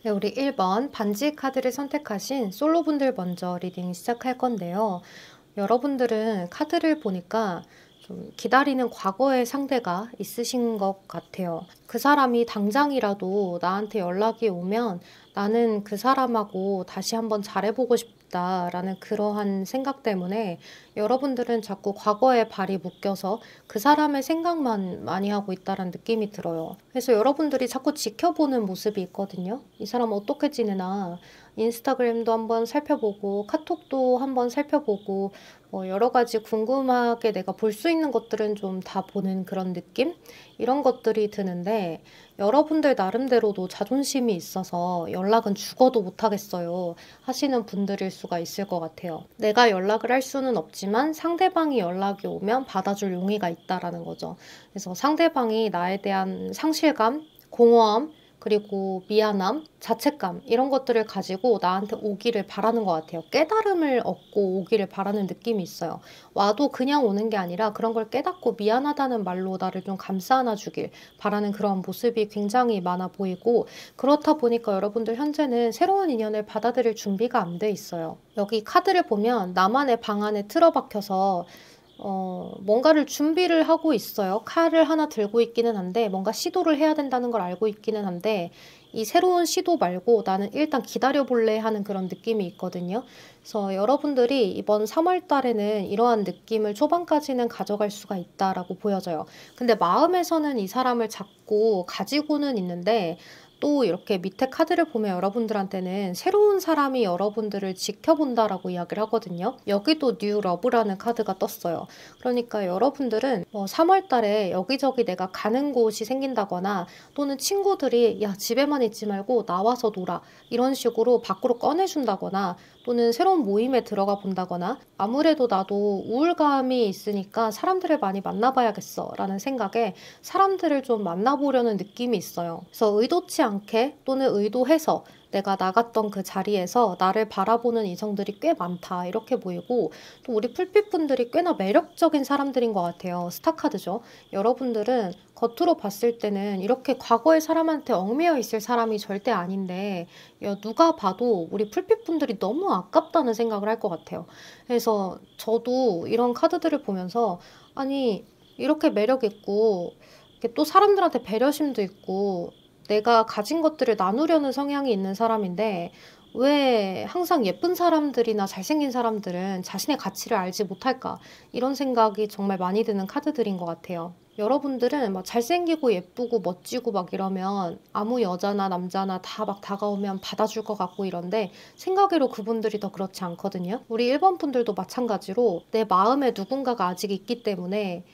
네, 우리 1번 반지 카드를 선택하신 솔로분들 먼저 리딩 시작할 건데요. 여러분들은 카드를 보니까 좀 기다리는 과거의 상대가 있으신 것 같아요. 그 사람이 당장이라도 나한테 연락이 오면 나는 그 사람하고 다시 한번 잘해보고 싶다라는 그러한 생각 때문에 여러분들은 자꾸 과거에 발이 묶여서 그 사람의 생각만 많이 하고 있다는 느낌이 들어요. 그래서 여러분들이 자꾸 지켜보는 모습이 있거든요. 이 사람 어떻게 지내나, 인스타그램도 한번 살펴보고 카톡도 한번 살펴보고 뭐 여러 가지 궁금하게 내가 볼 수 있는 것들은 좀 다 보는 그런 느낌? 이런 것들이 드는데 여러분들 나름대로도 자존심이 있어서 연락은 죽어도 못하겠어요 하시는 분들일 수가 있을 것 같아요. 내가 연락을 할 수는 없지만 상대방이 연락이 오면 받아줄 용의가 있다라는 거죠. 그래서 상대방이 나에 대한 상실감, 공허함, 그리고 미안함, 자책감 이런 것들을 가지고 나한테 오기를 바라는 것 같아요. 깨달음을 얻고 오기를 바라는 느낌이 있어요. 와도 그냥 오는 게 아니라 그런 걸 깨닫고 미안하다는 말로 나를 좀 감싸 안아주길 바라는 그런 모습이 굉장히 많아 보이고, 그렇다 보니까 여러분들 현재는 새로운 인연을 받아들일 준비가 안 돼 있어요. 여기 카드를 보면 나만의 방 안에 틀어박혀서 뭔가를 준비를 하고 있어요. 칼을 하나 들고 있기는 한데 뭔가 시도를 해야 된다는 걸 알고 있기는 한데 이 새로운 시도 말고 나는 일단 기다려볼래 하는 그런 느낌이 있거든요. 그래서 여러분들이 이번 3월 달에는 이러한 느낌을 초반까지는 가져갈 수가 있다라고 보여져요. 근데 마음에서는 이 사람을 잡고 가지고는 있는데 또 이렇게 밑에 카드를 보면 여러분들한테는 새로운 사람이 여러분들을 지켜본다라고 이야기를 하거든요. 여기도 뉴 러브라는 카드가 떴어요. 그러니까 여러분들은 3월 달에 여기저기 내가 가는 곳이 생긴다거나 또는 친구들이 야, 집에만 있지 말고 나와서 놀아, 이런 식으로 밖으로 꺼내준다거나 또는 새로운 모임에 들어가 본다거나, 아무래도 나도 우울감이 있으니까 사람들을 많이 만나봐야겠어 라는 생각에 사람들을 좀 만나보려는 느낌이 있어요. 그래서 의도치 않게 또는 의도해서 내가 나갔던 그 자리에서 나를 바라보는 이성들이 꽤 많다 이렇게 보이고, 또 우리 풀빛분들이 꽤나 매력적인 사람들인 것 같아요. 스타카드죠. 여러분들은 겉으로 봤을 때는 이렇게 과거의 사람한테 얽매여 있을 사람이 절대 아닌데 누가 봐도 우리 풀빛분들이 너무 아깝다는 생각을 할 것 같아요. 그래서 저도 이런 카드들을 보면서 아니 이렇게 매력 있고 또 사람들한테 배려심도 있고 내가 가진 것들을 나누려는 성향이 있는 사람인데 왜 항상 예쁜 사람들이나 잘생긴 사람들은 자신의 가치를 알지 못할까, 이런 생각이 정말 많이 드는 카드들인 것 같아요. 여러분들은 막 잘생기고 예쁘고 멋지고 막 이러면 아무 여자나 남자나 다 막 다가오면 받아줄 것 같고 이런데 생각외로 그분들이 더 그렇지 않거든요. 우리 1번 분들도 마찬가지로 내 마음에 누군가가 아직 있기 때문에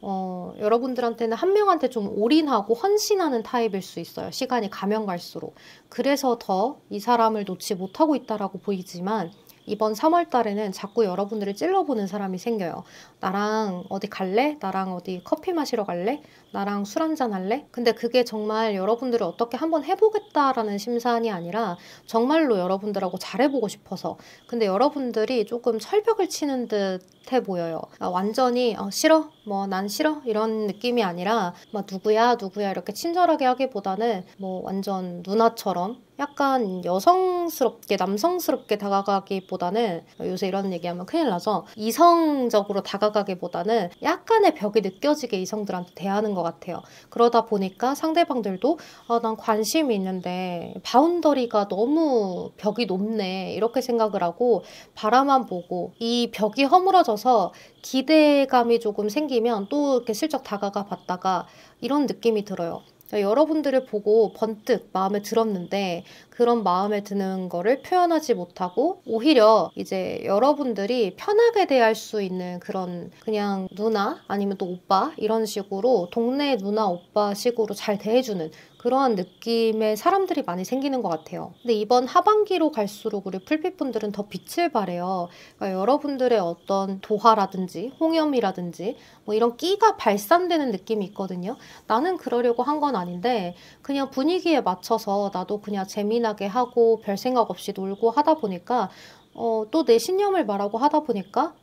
여러분들한테는 한 명한테 좀 올인하고 헌신하는 타입일 수 있어요. 시간이 가면 갈수록. 그래서 더 이 사람을 놓지 못하고 있다라고 보이지만 이번 3월 달에는 자꾸 여러분들을 찔러보는 사람이 생겨요. 나랑 어디 갈래? 나랑 어디 커피 마시러 갈래? 나랑 술 한잔 할래? 근데 그게 정말 여러분들을 어떻게 한번 해보겠다라는 심산이 아니라 정말로 여러분들하고 잘해보고 싶어서. 근데 여러분들이 조금 철벽을 치는 듯해 보여요. 완전히 싫어? 뭐 난 싫어? 이런 느낌이 아니라 막 누구야 누구야 이렇게 친절하게 하기보다는 뭐 완전 누나처럼 약간 여성스럽게 남성스럽게 다가가기보다는, 요새 이런 얘기하면 큰일 나죠. 이성적으로 다가가기보다는 약간의 벽이 느껴지게 이성들한테 대하는 것 같아요. 그러다 보니까 상대방들도 난 관심이 있는데 바운더리가 너무 벽이 높네 이렇게 생각을 하고 바라만 보고, 이 벽이 허물어져서 기대감이 조금 생기면 또 이렇게 슬쩍 다가가 봤다가 이런 느낌이 들어요. 여러분들을 보고 번뜩 마음에 들었는데 그런 마음에 드는 거를 표현하지 못하고 오히려 이제 여러분들이 편하게 대할 수 있는 그런 그냥 누나 아니면 또 오빠 이런 식으로 동네 누나 오빠 식으로 잘 대해주는 그러한 느낌의 사람들이 많이 생기는 것 같아요. 근데 이번 하반기로 갈수록 우리 풀빛분들은 더 빛을 발해요. 그러니까 여러분들의 어떤 도화라든지 홍염이라든지 뭐 이런 끼가 발산되는 느낌이 있거든요. 나는 그러려고 한 건 아닌데 그냥 분위기에 맞춰서 나도 그냥 재미나게 하고 별 생각 없이 놀고 하다 보니까 또 내 신념을 말하고 하다 보니까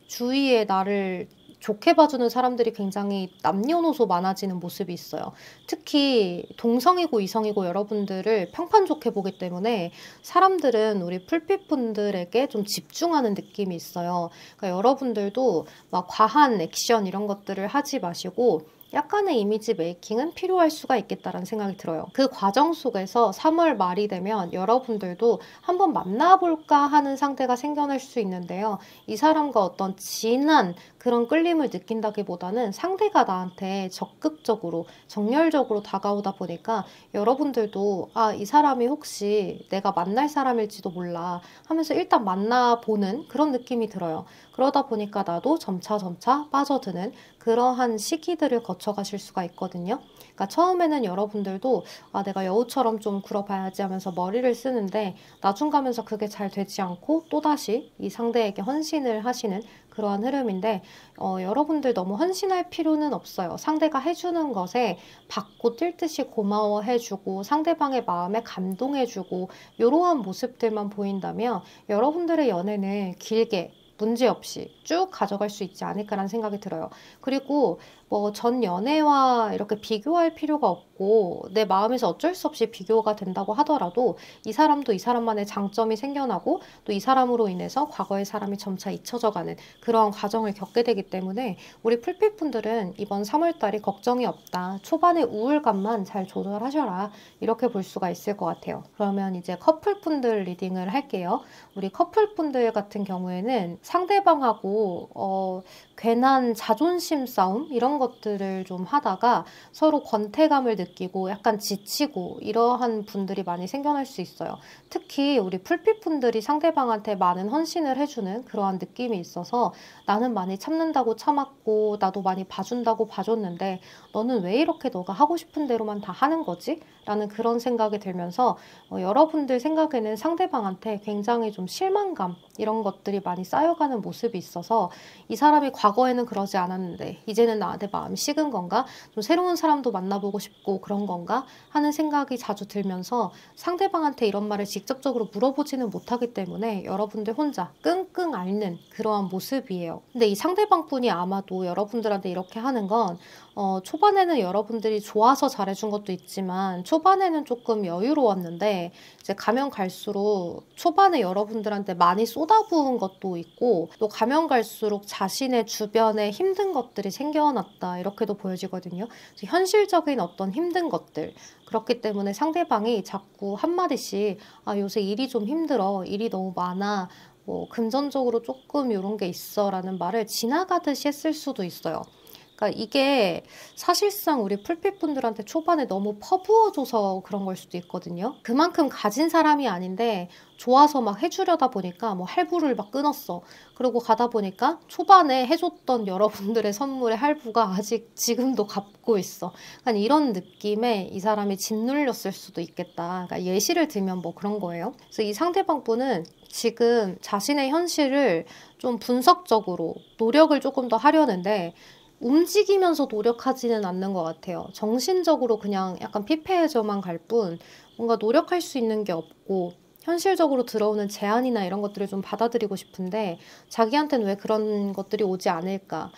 주위에 나를 좋게 봐주는 사람들이 굉장히 남녀노소 많아지는 모습이 있어요. 특히 동성이고 이성이고 여러분들을 평판 좋게 보기 때문에 사람들은 우리 풀빛분들에게 좀 집중하는 느낌이 있어요. 그러니까 여러분들도 막 과한 액션 이런 것들을 하지 마시고 약간의 이미지 메이킹은 필요할 수가 있겠다라는 생각이 들어요. 그 과정 속에서 3월 말이 되면 여러분들도 한번 만나볼까 하는 상대가 생겨날 수 있는데요. 이 사람과 어떤 진한 그런 끌림을 느낀다기보다는 상대가 나한테 적극적으로 정열적으로 다가오다 보니까 여러분들도 아, 이 사람이 혹시 내가 만날 사람일지도 몰라 하면서 일단 만나보는 그런 느낌이 들어요. 그러다 보니까 나도 점차 빠져드는 그러한 시기들을 거쳐가실 수가 있거든요. 그러니까 처음에는 여러분들도 아, 내가 여우처럼 좀 굴어봐야지 하면서 머리를 쓰는데 나중 가면서 그게 잘 되지 않고 또다시 이 상대에게 헌신을 하시는 그러한 흐름인데 여러분들 너무 헌신할 필요는 없어요. 상대가 해주는 것에 받고 뛸 듯이 고마워해주고 상대방의 마음에 감동해주고 이러한 모습들만 보인다면 여러분들의 연애는 길게 문제없이 쭉 가져갈 수 있지 않을까라는 생각이 들어요. 그리고 뭐 전 연애와 이렇게 비교할 필요가 없고 내 마음에서 어쩔 수 없이 비교가 된다고 하더라도 이 사람도 이 사람만의 장점이 생겨나고 또 이 사람으로 인해서 과거의 사람이 점차 잊혀져가는 그런 과정을 겪게 되기 때문에 우리 풀빛분들은 이번 3월달이 걱정이 없다. 초반에 우울감만 잘 조절하셔라. 이렇게 볼 수가 있을 것 같아요. 그러면 이제 커플분들 리딩을 할게요. 우리 커플분들 같은 경우에는 상대방하고 괜한 자존심 싸움 이런 것들을 좀 하다가 서로 권태감을 느끼고 약간 지치고 이러한 분들이 많이 생겨날 수 있어요. 특히 우리 풀빛분들이 상대방한테 많은 헌신을 해주는 그러한 느낌이 있어서 나는 많이 참는다고 참았고 나도 많이 봐준다고 봐줬는데 너는 왜 이렇게 너가 하고 싶은 대로만 다 하는 거지? 라는 그런 생각이 들면서 여러분들 생각에는 상대방한테 굉장히 좀 실망감 이런 것들이 많이 쌓여가는 모습이 있어서 이 사람이 과거에는 그러지 않았는데 이제는 나한테 마음이 식은 건가? 좀 새로운 사람도 만나보고 싶고 그런 건가? 하는 생각이 자주 들면서 상대방한테 이런 말을 직접적으로 물어보지는 못하기 때문에 여러분들 혼자 끙끙 앓는 그러한 모습이에요. 근데 이 상대방분이 아마도 여러분들한테 이렇게 하는 건 초반에는 여러분들이 좋아서 잘해준 것도 있지만 초반에는 조금 여유로웠는데 이제 가면 갈수록 초반에 여러분들한테 많이 쏟아부은 것도 있고 또 가면 갈수록 자신의 주변에 힘든 것들이 생겨났다 이렇게도 보여지거든요. 현실적인 어떤 힘든 것들 그렇기 때문에 상대방이 자꾸 한마디씩 아 요새 일이 좀 힘들어 일이 너무 많아 뭐 금전적으로 조금 이런 게 있어 라는 말을 지나가듯이 했을 수도 있어요. 그러니까 이게 사실상 우리 풀빛분들한테 초반에 너무 퍼부어줘서 그런 걸 수도 있거든요. 그만큼 가진 사람이 아닌데 좋아서 막 해주려다 보니까 뭐 할부를 막 끊었어. 그러고 가다 보니까 초반에 해줬던 여러분들의 선물의 할부가 아직 지금도 갚고 있어. 그러니까 이런 느낌에 이 사람이 짓눌렸을 수도 있겠다. 그러니까 예시를 들면 뭐 그런 거예요. 그래서 이 상대방 분은 지금 자신의 현실을 좀 분석적으로 노력을 조금 더 하려는데 움직이면서 노력하지는 않는 것 같아요. 정신적으로 그냥 약간 피폐해져만 갈 뿐 뭔가 노력할 수 있는 게 없고 현실적으로 들어오는 제안이나 이런 것들을 좀 받아들이고 싶은데 자기한테는 왜 그런 것들이 오지 않을까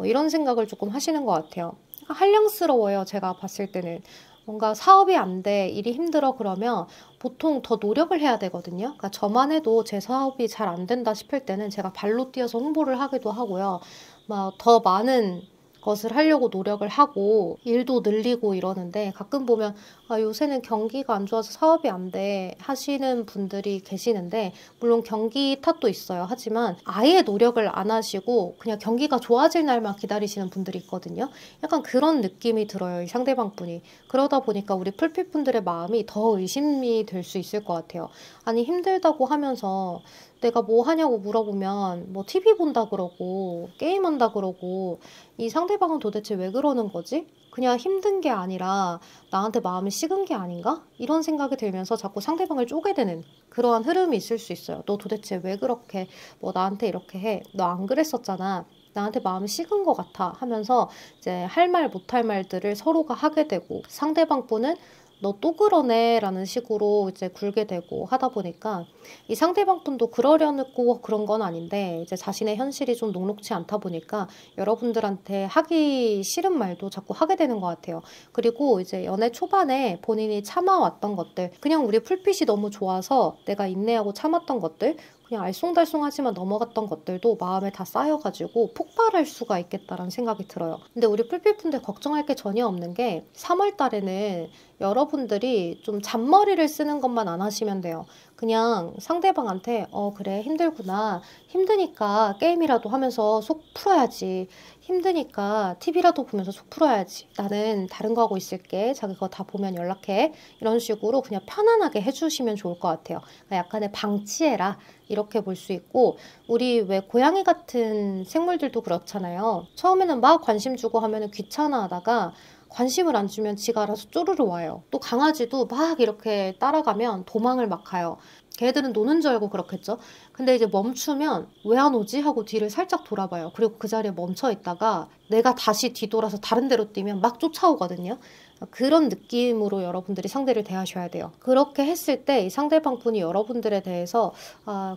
이런 생각을 조금 하시는 것 같아요. 한량스러워요. 제가 봤을 때는. 뭔가 사업이 안 돼, 일이 힘들어 그러면 보통 더 노력을 해야 되거든요. 그러니까 저만 해도 제 사업이 잘 안 된다 싶을 때는 제가 발로 뛰어서 홍보를 하기도 하고요. 막 더 많은 것을 하려고 노력을 하고 일도 늘리고 이러는데 가끔 보면 아, 요새는 경기가 안 좋아서 사업이 안 돼 하시는 분들이 계시는데 물론 경기 탓도 있어요. 하지만 아예 노력을 안 하시고 그냥 경기가 좋아질 날만 기다리시는 분들이 있거든요. 약간 그런 느낌이 들어요. 이 상대방 분이. 그러다 보니까 우리 풀빛분들의 마음이 더 의심이 될 수 있을 것 같아요. 아니 힘들다고 하면서 내가 뭐 하냐고 물어보면 뭐 TV 본다 그러고 게임한다 그러고 이 상대방은 도대체 왜 그러는 거지? 그냥 힘든 게 아니라 나한테 마음이 식은 게 아닌가? 이런 생각이 들면서 자꾸 상대방을 쪼개대는 그러한 흐름이 있을 수 있어요. 너 도대체 왜 그렇게 뭐 나한테 이렇게 해? 너 안 그랬었잖아. 나한테 마음이 식은 것 같아 하면서 이제 할 말 못할 말들을 서로가 하게 되고 상대방 분은 너 또 그러네 라는 식으로 이제 굴게 되고 하다 보니까 이 상대방 분도 그러려고 그런 건 아닌데 이제 자신의 현실이 좀 녹록지 않다 보니까 여러분들한테 하기 싫은 말도 자꾸 하게 되는 것 같아요. 그리고 이제 연애 초반에 본인이 참아왔던 것들, 그냥 우리 풀빛이 너무 좋아서 내가 인내하고 참았던 것들, 그냥 알쏭달쏭하지만 넘어갔던 것들도 마음에 다 쌓여가지고 폭발할 수가 있겠다라는 생각이 들어요. 근데 우리 풀빛분들 걱정할 게 전혀 없는 게 3월 달에는 여러분들이 좀 잔머리를 쓰는 것만 안 하시면 돼요. 그냥 상대방한테 그래 힘들구나. 힘드니까 게임이라도 하면서 속 풀어야지. 힘드니까 TV라도 보면서 속 풀어야지. 나는 다른 거 하고 있을게. 자기 거 다 보면 연락해. 이런 식으로 그냥 편안하게 해주시면 좋을 것 같아요. 그러니까 약간의 방치해라. 이렇게 볼 수 있고 우리 왜 고양이 같은 생물들도 그렇잖아요. 처음에는 막 관심 주고 하면 귀찮아 하다가 관심을 안 주면 지가 알아서 쪼르르 와요. 또 강아지도 막 이렇게 따라가면 도망을 막 가요. 걔들은 노는 줄 알고 그렇겠죠. 근데 이제 멈추면 왜 안 오지? 하고 뒤를 살짝 돌아봐요. 그리고 그 자리에 멈춰 있다가 내가 다시 뒤돌아서 다른 데로 뛰면 막 쫓아오거든요. 그런 느낌으로 여러분들이 상대를 대하셔야 돼요. 그렇게 했을 때 이 상대방 분이 여러분들에 대해서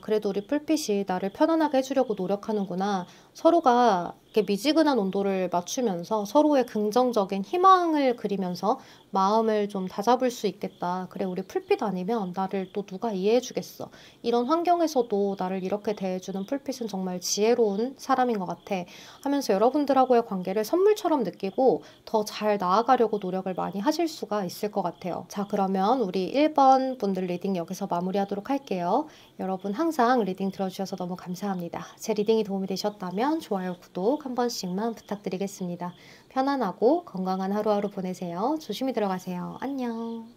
그래도 우리 풀빛이 나를 편안하게 해주려고 노력하는구나. 서로가 이렇게 미지근한 온도를 맞추면서 서로의 긍정적인 희망을 그리면서 마음을 좀 다잡을 수 있겠다. 그래 우리 풀빛 아니면 나를 또 누가 이해해 주겠어. 이런 환경에서도 나를 이렇게 대해주는 풀빛은 정말 지혜로운 사람인 것 같아. 하면서 여러분들하고의 관계를 선물처럼 느끼고 더 잘 나아가려고 노력을 많이 하실 수가 있을 것 같아요. 자, 그러면 우리 1번 분들 리딩 여기서 마무리하도록 할게요. 여러분 항상 리딩 들어주셔서 너무 감사합니다. 제 리딩이 도움이 되셨다면 좋아요, 구독 한 번씩만 부탁드리겠습니다. 편안하고 건강한 하루하루 보내세요. 조심히 들어가세요. 안녕.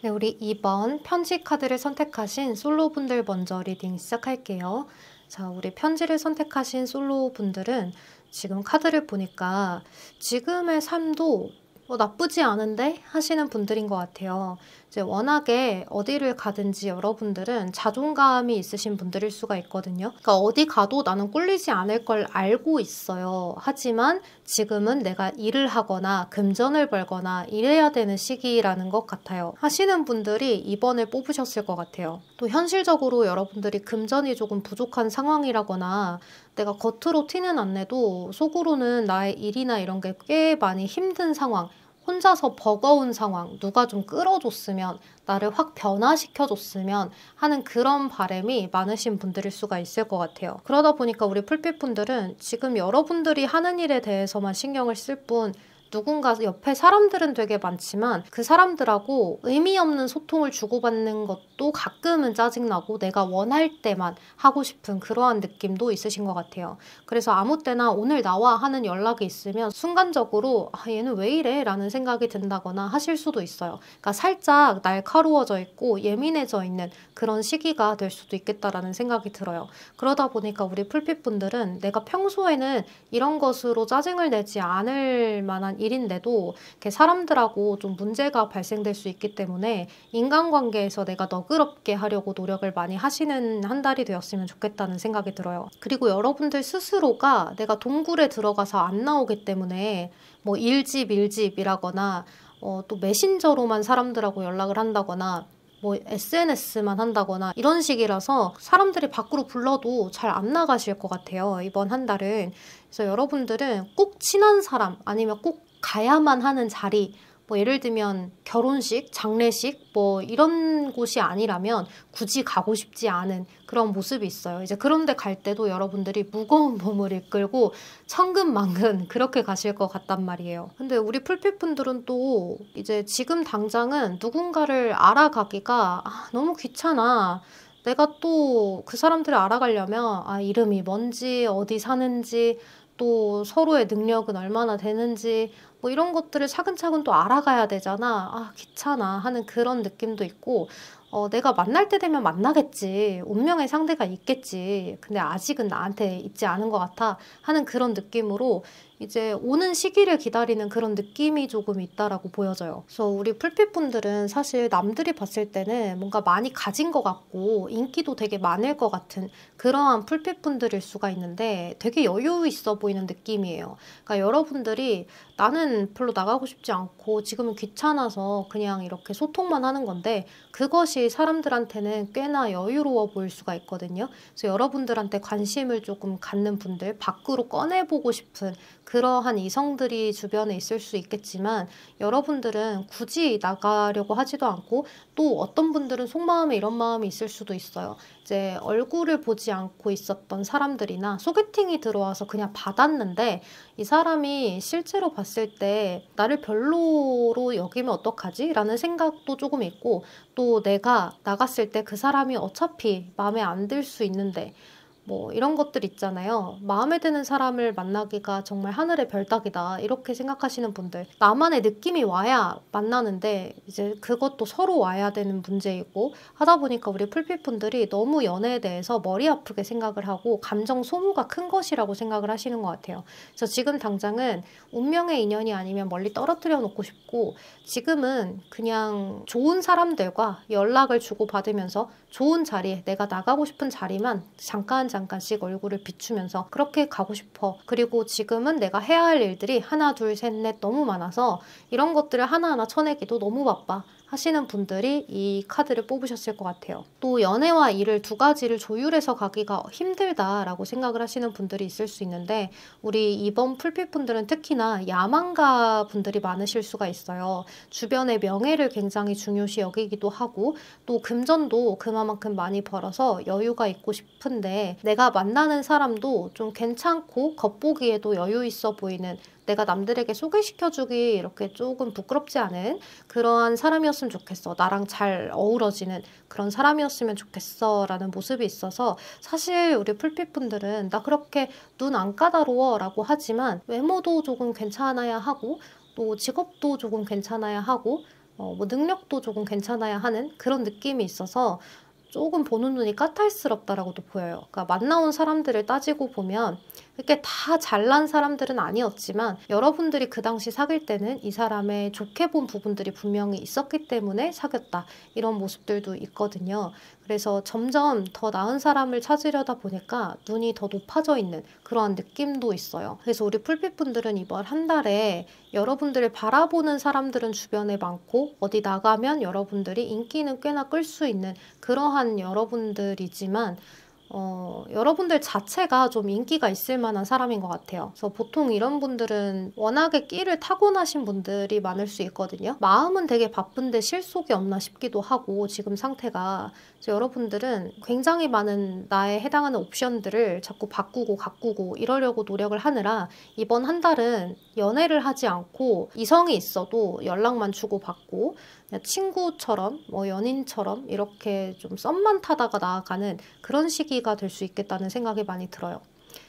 네, 우리 2번 편지 카드를 선택하신 솔로분들 먼저 리딩 시작할게요. 자, 우리 편지를 선택하신 솔로분들은 지금 카드를 보니까 지금의 삶도 나쁘지 않은데 하시는 분들인 것 같아요. 이제 워낙에 어디를 가든지 여러분들은 자존감이 있으신 분들일 수가 있거든요. 그러니까 어디 가도 나는 꿀리지 않을 걸 알고 있어요. 하지만 지금은 내가 일을 하거나 금전을 벌거나 이래야 되는 시기라는 것 같아요. 하시는 분들이 2번을 뽑으셨을 것 같아요. 또 현실적으로 여러분들이 금전이 조금 부족한 상황이라거나 내가 겉으로 티는 안 내도 속으로는 나의 일이나 이런 게 꽤 많이 힘든 상황, 혼자서 버거운 상황, 누가 좀 끌어줬으면, 나를 확 변화시켜줬으면 하는 그런 바람이 많으신 분들일 수가 있을 것 같아요. 그러다 보니까 우리 풀빛분들은 지금 여러분들이 하는 일에 대해서만 신경을 쓸 뿐 누군가 옆에 사람들은 되게 많지만 그 사람들하고 의미 없는 소통을 주고받는 것도 가끔은 짜증나고 내가 원할 때만 하고 싶은 그러한 느낌도 있으신 것 같아요. 그래서 아무 때나 오늘 나와 하는 연락이 있으면 순간적으로 얘는 왜 이래? 라는 생각이 든다거나 하실 수도 있어요. 그러니까 살짝 날카로워져 있고 예민해져 있는 그런 시기가 될 수도 있겠다라는 생각이 들어요. 그러다 보니까 우리 풀빛분들은 내가 평소에는 이런 것으로 짜증을 내지 않을 만한 일인데도 이렇게 사람들하고 좀 문제가 발생될 수 있기 때문에 인간관계에서 내가 너그럽게 하려고 노력을 많이 하시는 한 달이 되었으면 좋겠다는 생각이 들어요. 그리고 여러분들 스스로가 내가 동굴에 들어가서 안 나오기 때문에 뭐 일집이라거나 또 메신저로만 사람들하고 연락을 한다거나 뭐 SNS만 한다거나 이런 식이라서 사람들이 밖으로 불러도 잘 안 나가실 것 같아요. 이번 한 달은. 그래서 여러분들은 꼭 친한 사람 아니면 꼭 가야만 하는 자리, 뭐 예를 들면 결혼식, 장례식 뭐 이런 곳이 아니라면 굳이 가고 싶지 않은 그런 모습이 있어요. 이제 그런 데 갈 때도 여러분들이 무거운 몸을 이끌고 천근만근 그렇게 가실 것 같단 말이에요. 근데 우리 풀빛분들은 또 이제 지금 당장은 누군가를 알아가기가 너무 귀찮아. 내가 또 그 사람들을 알아가려면 이름이 뭔지, 어디 사는지, 또 서로의 능력은 얼마나 되는지 뭐 이런 것들을 차근차근 또 알아가야 되잖아. 귀찮아 하는 그런 느낌도 있고 내가 만날 때 되면 만나겠지. 운명의 상대가 있겠지. 근데 아직은 나한테 있지 않은 것 같아 하는 그런 느낌으로 이제 오는 시기를 기다리는 그런 느낌이 조금 있다라고 보여져요. 그래서 우리 풀핏분들은 사실 남들이 봤을 때는 뭔가 많이 가진 것 같고 인기도 되게 많을 것 같은 그러한 풀핏분들일 수가 있는데 되게 여유 있어 보이는 느낌이에요. 그러니까 여러분들이 나는 별로 나가고 싶지 않고 지금은 귀찮아서 그냥 이렇게 소통만 하는 건데 그것이 사람들한테는 꽤나 여유로워 보일 수가 있거든요. 그래서 여러분들한테 관심을 조금 갖는 분들, 밖으로 꺼내보고 싶은 그러한 이성들이 주변에 있을 수 있겠지만 여러분들은 굳이 나가려고 하지도 않고 또 어떤 분들은 속마음에 이런 마음이 있을 수도 있어요. 이제 얼굴을 보지 않고 있었던 사람들이나 소개팅이 들어와서 그냥 받았는데 이 사람이 실제로 봤을 때 나를 별로로 여기면 어떡하지? 라는 생각도 조금 있고 또 내가 나갔을 때 그 사람이 어차피 마음에 안 들 수 있는데 뭐 이런 것들 있잖아요. 마음에 드는 사람을 만나기가 정말 하늘의 별따기다 이렇게 생각하시는 분들, 나만의 느낌이 와야 만나는데 이제 그것도 서로 와야 되는 문제이고 하다 보니까 우리 풀핏분들이 너무 연애에 대해서 머리 아프게 생각을 하고 감정 소모가 큰 것이라고 생각을 하시는 것 같아요. 그래서 지금 당장은 운명의 인연이 아니면 멀리 떨어뜨려 놓고 싶고 지금은 그냥 좋은 사람들과 연락을 주고받으면서 좋은 자리에 내가 나가고 싶은 자리만 잠깐씩 얼굴을 비추면서 그렇게 가고 싶어. 그리고 지금은 내가 해야 할 일들이 하나, 둘, 셋, 넷 너무 많아서 이런 것들을 하나하나 쳐내기도 너무 바빠. 하시는 분들이 이 카드를 뽑으셨을 것 같아요. 또 연애와 일을 두 가지를 조율해서 가기가 힘들다라고 생각을 하시는 분들이 있을 수 있는데 우리 이번 풀핏분들은 특히나 야망가 분들이 많으실 수가 있어요. 주변의 명예를 굉장히 중요시 여기기도 하고 또 금전도 그만큼 많이 벌어서 여유가 있고 싶은데 내가 만나는 사람도 좀 괜찮고 겉보기에도 여유 있어 보이는 내가 남들에게 소개시켜주기 이렇게 조금 부끄럽지 않은 그러한 사람이었으면 좋겠어. 나랑 잘 어우러지는 그런 사람이었으면 좋겠어 라는 모습이 있어서 사실 우리 풀핏분들은 나 그렇게 눈 안 까다로워 라고 하지만 외모도 조금 괜찮아야 하고 또 직업도 조금 괜찮아야 하고 뭐 능력도 조금 괜찮아야 하는 그런 느낌이 있어서 조금 보는 눈이 까탈스럽다라고도 보여요. 그러니까 만나온 사람들을 따지고 보면 이렇게 다 잘난 사람들은 아니었지만 여러분들이 그 당시 사귈 때는 이 사람의 좋게 본 부분들이 분명히 있었기 때문에 사귀었다. 이런 모습들도 있거든요. 그래서 점점 더 나은 사람을 찾으려다 보니까 눈이 더 높아져 있는 그러한 느낌도 있어요. 그래서 우리 풀핏분들은 이번 한 달에 여러분들을 바라보는 사람들은 주변에 많고 어디 나가면 여러분들이 인기는 꽤나 끌 수 있는 그러한 여러분들이지만 여러분들 자체가 좀 인기가 있을 만한 사람인 것 같아요. 그래서 보통 이런 분들은 워낙에 끼를 타고나신 분들이 많을 수 있거든요. 마음은 되게 바쁜데 실속이 없나 싶기도 하고 지금 상태가 그래서 여러분들은 굉장히 많은 나에 해당하는 옵션들을 자꾸 바꾸고 가꾸고 이러려고 노력을 하느라 이번 한 달은 연애를 하지 않고 이성이 있어도 연락만 주고받고 그냥 친구처럼 뭐 연인처럼 이렇게 좀 썸만 타다가 나아가는 그런 시기가 될 수 있겠다는 생각이 많이 들어요.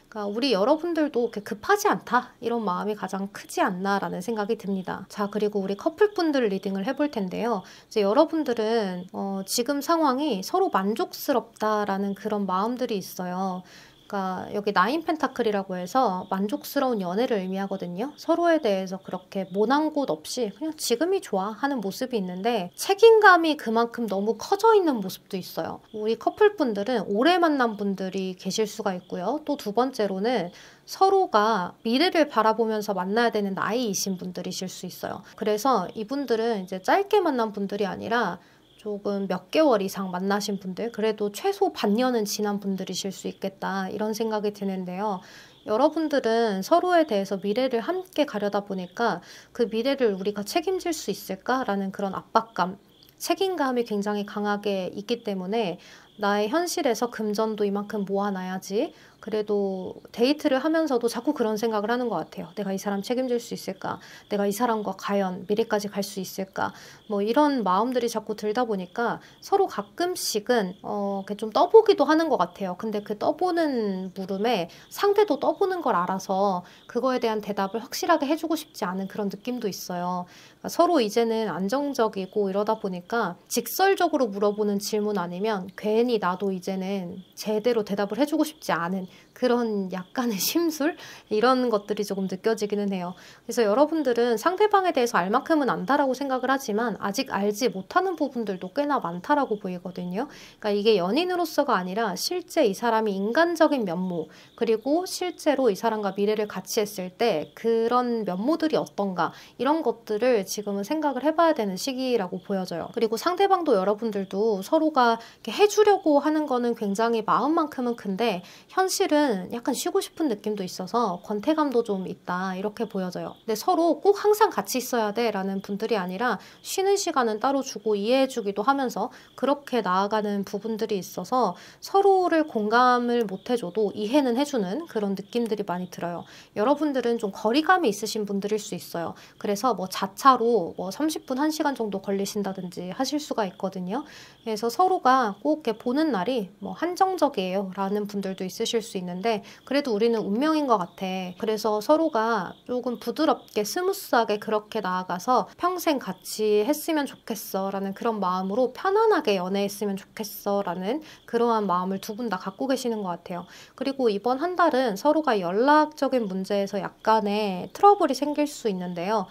그러니까 우리 여러분들도 그렇게 급하지 않다 이런 마음이 가장 크지 않나라는 생각이 듭니다. 자, 그리고 우리 커플분들 리딩을 해볼 텐데요. 이제 여러분들은 지금 상황이 서로 만족스럽다라는 그런 마음들이 있어요. 그러니까 여기 나인 펜타클이라고 해서 만족스러운 연애를 의미하거든요. 서로에 대해서 그렇게 모난 곳 없이 그냥 지금이 좋아 하는 모습이 있는데 책임감이 그만큼 너무 커져 있는 모습도 있어요. 우리 커플분들은 오래 만난 분들이 계실 수가 있고요. 또 두 번째로는 서로가 미래를 바라보면서 만나야 되는 나이이신 분들이실 수 있어요. 그래서 이분들은 이제 짧게 만난 분들이 아니라 조금 몇 개월 이상 만나신 분들, 그래도 최소 반년은 지난 분들이실 수 있겠다 이런 생각이 드는데요. 여러분들은 서로에 대해서 미래를 함께 가려다 보니까 그 미래를 우리가 책임질 수 있을까라는 그런 압박감, 책임감이 굉장히 강하게 있기 때문에 나의 현실에서 금전도 이만큼 모아놔야지. 그래도 데이트를 하면서도 자꾸 그런 생각을 하는 것 같아요. 내가 이 사람 책임질 수 있을까? 내가 이 사람과 과연 미래까지 갈 수 있을까? 뭐 이런 마음들이 자꾸 들다 보니까 서로 가끔씩은 이렇게 좀 떠보기도 하는 것 같아요. 근데 그 떠보는 물음에 상대도 떠보는 걸 알아서 그거에 대한 대답을 확실하게 해주고 싶지 않은 그런 느낌도 있어요. 그러니까 서로 이제는 안정적이고 이러다 보니까 직설적으로 물어보는 질문 아니면 괜히 괜히 나도 이제는 제대로 대답을 해주고 싶지 않은 그런 약간의 심술? 이런 것들이 조금 느껴지기는 해요. 그래서 여러분들은 상대방에 대해서 알 만큼은 안다라고 생각을 하지만 아직 알지 못하는 부분들도 꽤나 많다라고 보이거든요. 그러니까 이게 연인으로서가 아니라 실제 이 사람이 인간적인 면모, 그리고 실제로 이 사람과 미래를 같이 했을 때 그런 면모들이 어떤가, 이런 것들을 지금은 생각을 해봐야 되는 시기라고 보여져요. 그리고 상대방도 여러분들도 서로가 이렇게 해주려고 하는 거는 굉장히 마음만큼은 큰데 현실은 약간 쉬고 싶은 느낌도 있어서 권태감도 좀 있다, 이렇게 보여져요. 근데 서로 꼭 항상 같이 있어야 돼 라는 분들이 아니라 쉬는 시간은 따로 주고 이해해주기도 하면서 그렇게 나아가는 부분들이 있어서 서로를 공감을 못 해줘도 이해는 해주는 그런 느낌들이 많이 들어요. 여러분들은 좀 거리감이 있으신 분들일 수 있어요. 그래서 뭐 자차로 뭐 30분, 1시간 정도 걸리신다든지 하실 수가 있거든요. 그래서 서로가 꼭 이렇게 보는 날이 뭐 한정적이에요 라는 분들도 있으실 수 있는데 그래도 우리는 운명인 것 같아. 그래서 서로가 조금 부드럽게 스무스하게 그렇게 나아가서 평생 같이 했으면 좋겠어 라는 그런 마음으로 편안하게 연애했으면 좋겠어 라는 그러한 마음을 두 분 다 갖고 계시는 것 같아요. 그리고 이번 한 달은 서로가 연락적인 문제에서 약간의 트러블이 생길 수 있는데요.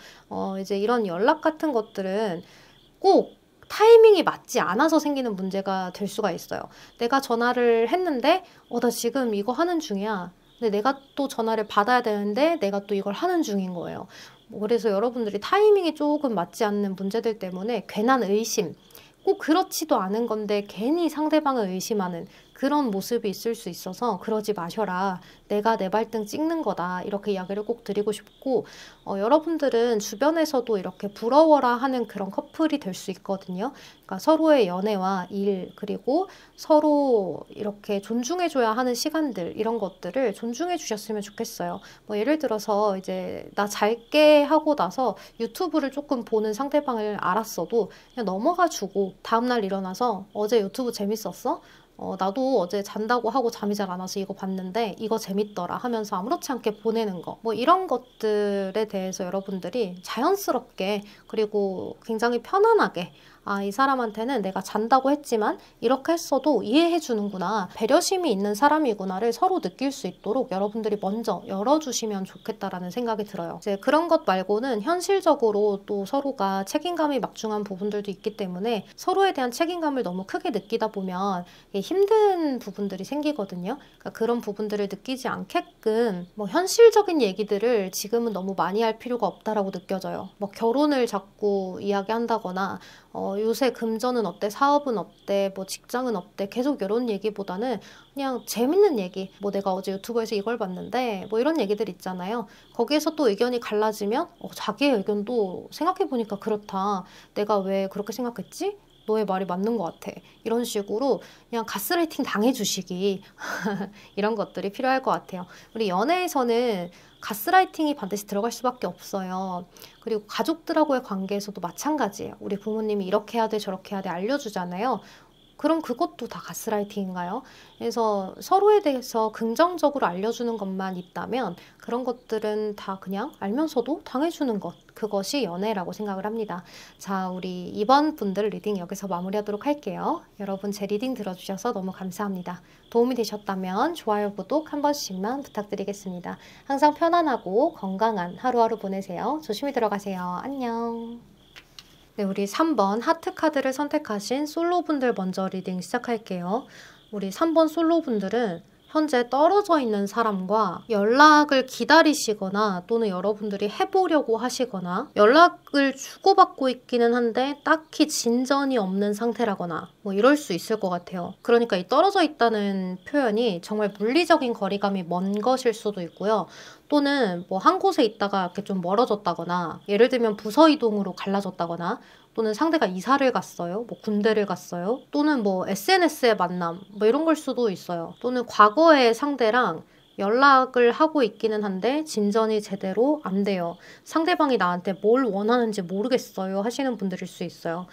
이제 이런 연락 같은 것들은 꼭 타이밍이 맞지 않아서 생기는 문제가 될 수가 있어요. 내가 전화를 했는데 나 지금 이거 하는 중이야. 근데 내가 또 전화를 받아야 되는데 내가 또 이걸 하는 중인 거예요. 그래서 여러분들이 타이밍이 조금 맞지 않는 문제들 때문에 괜한 의심, 꼭 그렇지도 않은 건데 괜히 상대방을 의심하는 그런 모습이 있을 수 있어서 그러지 마셔라. 내가 내 발등 찍는 거다. 이렇게 이야기를 꼭 드리고 싶고 여러분들은 주변에서도 이렇게 부러워라 하는 그런 커플이 될 수 있거든요. 그러니까 서로의 연애와 일, 그리고 서로 이렇게 존중해줘야 하는 시간들, 이런 것들을 존중해 주셨으면 좋겠어요. 뭐 예를 들어서 이제 나 잘게 하고 나서 유튜브를 조금 보는 상대방을 알았어도 그냥 넘어가주고 다음날 일어나서 어제 유튜브 재밌었어? 나도 어제 잔다고 하고 잠이 잘 안 와서 이거 봤는데 이거 재밌더라 하면서 아무렇지 않게 보내는 거, 뭐 이런 것들에 대해서 여러분들이 자연스럽게 그리고 굉장히 편안하게 이 사람한테는 내가 잔다고 했지만 이렇게 했어도 이해해 주는구나, 배려심이 있는 사람이구나를 서로 느낄 수 있도록 여러분들이 먼저 열어주시면 좋겠다라는 생각이 들어요. 이제 그런 것 말고는 현실적으로 또 서로가 책임감이 막중한 부분들도 있기 때문에 서로에 대한 책임감을 너무 크게 느끼다 보면 힘든 부분들이 생기거든요. 그러니까 그런 부분들을 느끼지 않게끔 뭐 현실적인 얘기들을 지금은 너무 많이 할 필요가 없다라고 느껴져요. 뭐 결혼을 자꾸 이야기한다거나 요새 금전은 어때? 사업은 어때? 뭐 직장은 어때? 계속 이런 얘기보다는 그냥 재밌는 얘기, 뭐 내가 어제 유튜브에서 이걸 봤는데 뭐 이런 얘기들 있잖아요. 거기에서 또 의견이 갈라지면 자기의 의견도 생각해보니까 그렇다. 내가 왜 그렇게 생각했지? 너의 말이 맞는 것 같아. 이런 식으로 그냥 가스라이팅 당해주시기 이런 것들이 필요할 것 같아요. 우리 연애에서는 가스라이팅이 반드시 들어갈 수밖에 없어요. 그리고 가족들하고의 관계에서도 마찬가지예요. 우리 부모님이 이렇게 해야 돼, 저렇게 해야 돼 알려주잖아요. 그럼 그것도 다 가스라이팅인가요? 그래서 서로에 대해서 긍정적으로 알려주는 것만 있다면 그런 것들은 다 그냥 알면서도 당해주는 것, 그것이 연애라고 생각을 합니다. 자, 우리 이번 분들 리딩 여기서 마무리하도록 할게요. 여러분 제 리딩 들어주셔서 너무 감사합니다. 도움이 되셨다면 좋아요, 구독 한 번씩만 부탁드리겠습니다. 항상 편안하고 건강한 하루하루 보내세요. 조심히 들어가세요. 안녕. 네, 우리 3번 하트 카드를 선택하신 솔로분들 먼저 리딩 시작할게요. 우리 3번 솔로분들은 현재 떨어져 있는 사람과 연락을 기다리시거나 또는 여러분들이 해보려고 하시거나 연락을 주고받고 있기는 한데 딱히 진전이 없는 상태라거나 뭐 이럴 수 있을 것 같아요. 그러니까 이 떨어져 있다는 표현이 정말 물리적인 거리감이 먼 것일 수도 있고요. 또는 뭐 한 곳에 있다가 이렇게 좀 멀어졌다거나 예를 들면 부서 이동으로 갈라졌다거나 또는 상대가 이사를 갔어요. 뭐 군대를 갔어요. 또는 뭐 SNS의 만남 뭐 이런 걸 수도 있어요. 또는 과거의 상대랑 연락을 하고 있기는 한데 진전이 제대로 안 돼요. 상대방이 나한테 뭘 원하는지 모르겠어요 하시는 분들일 수 있어요.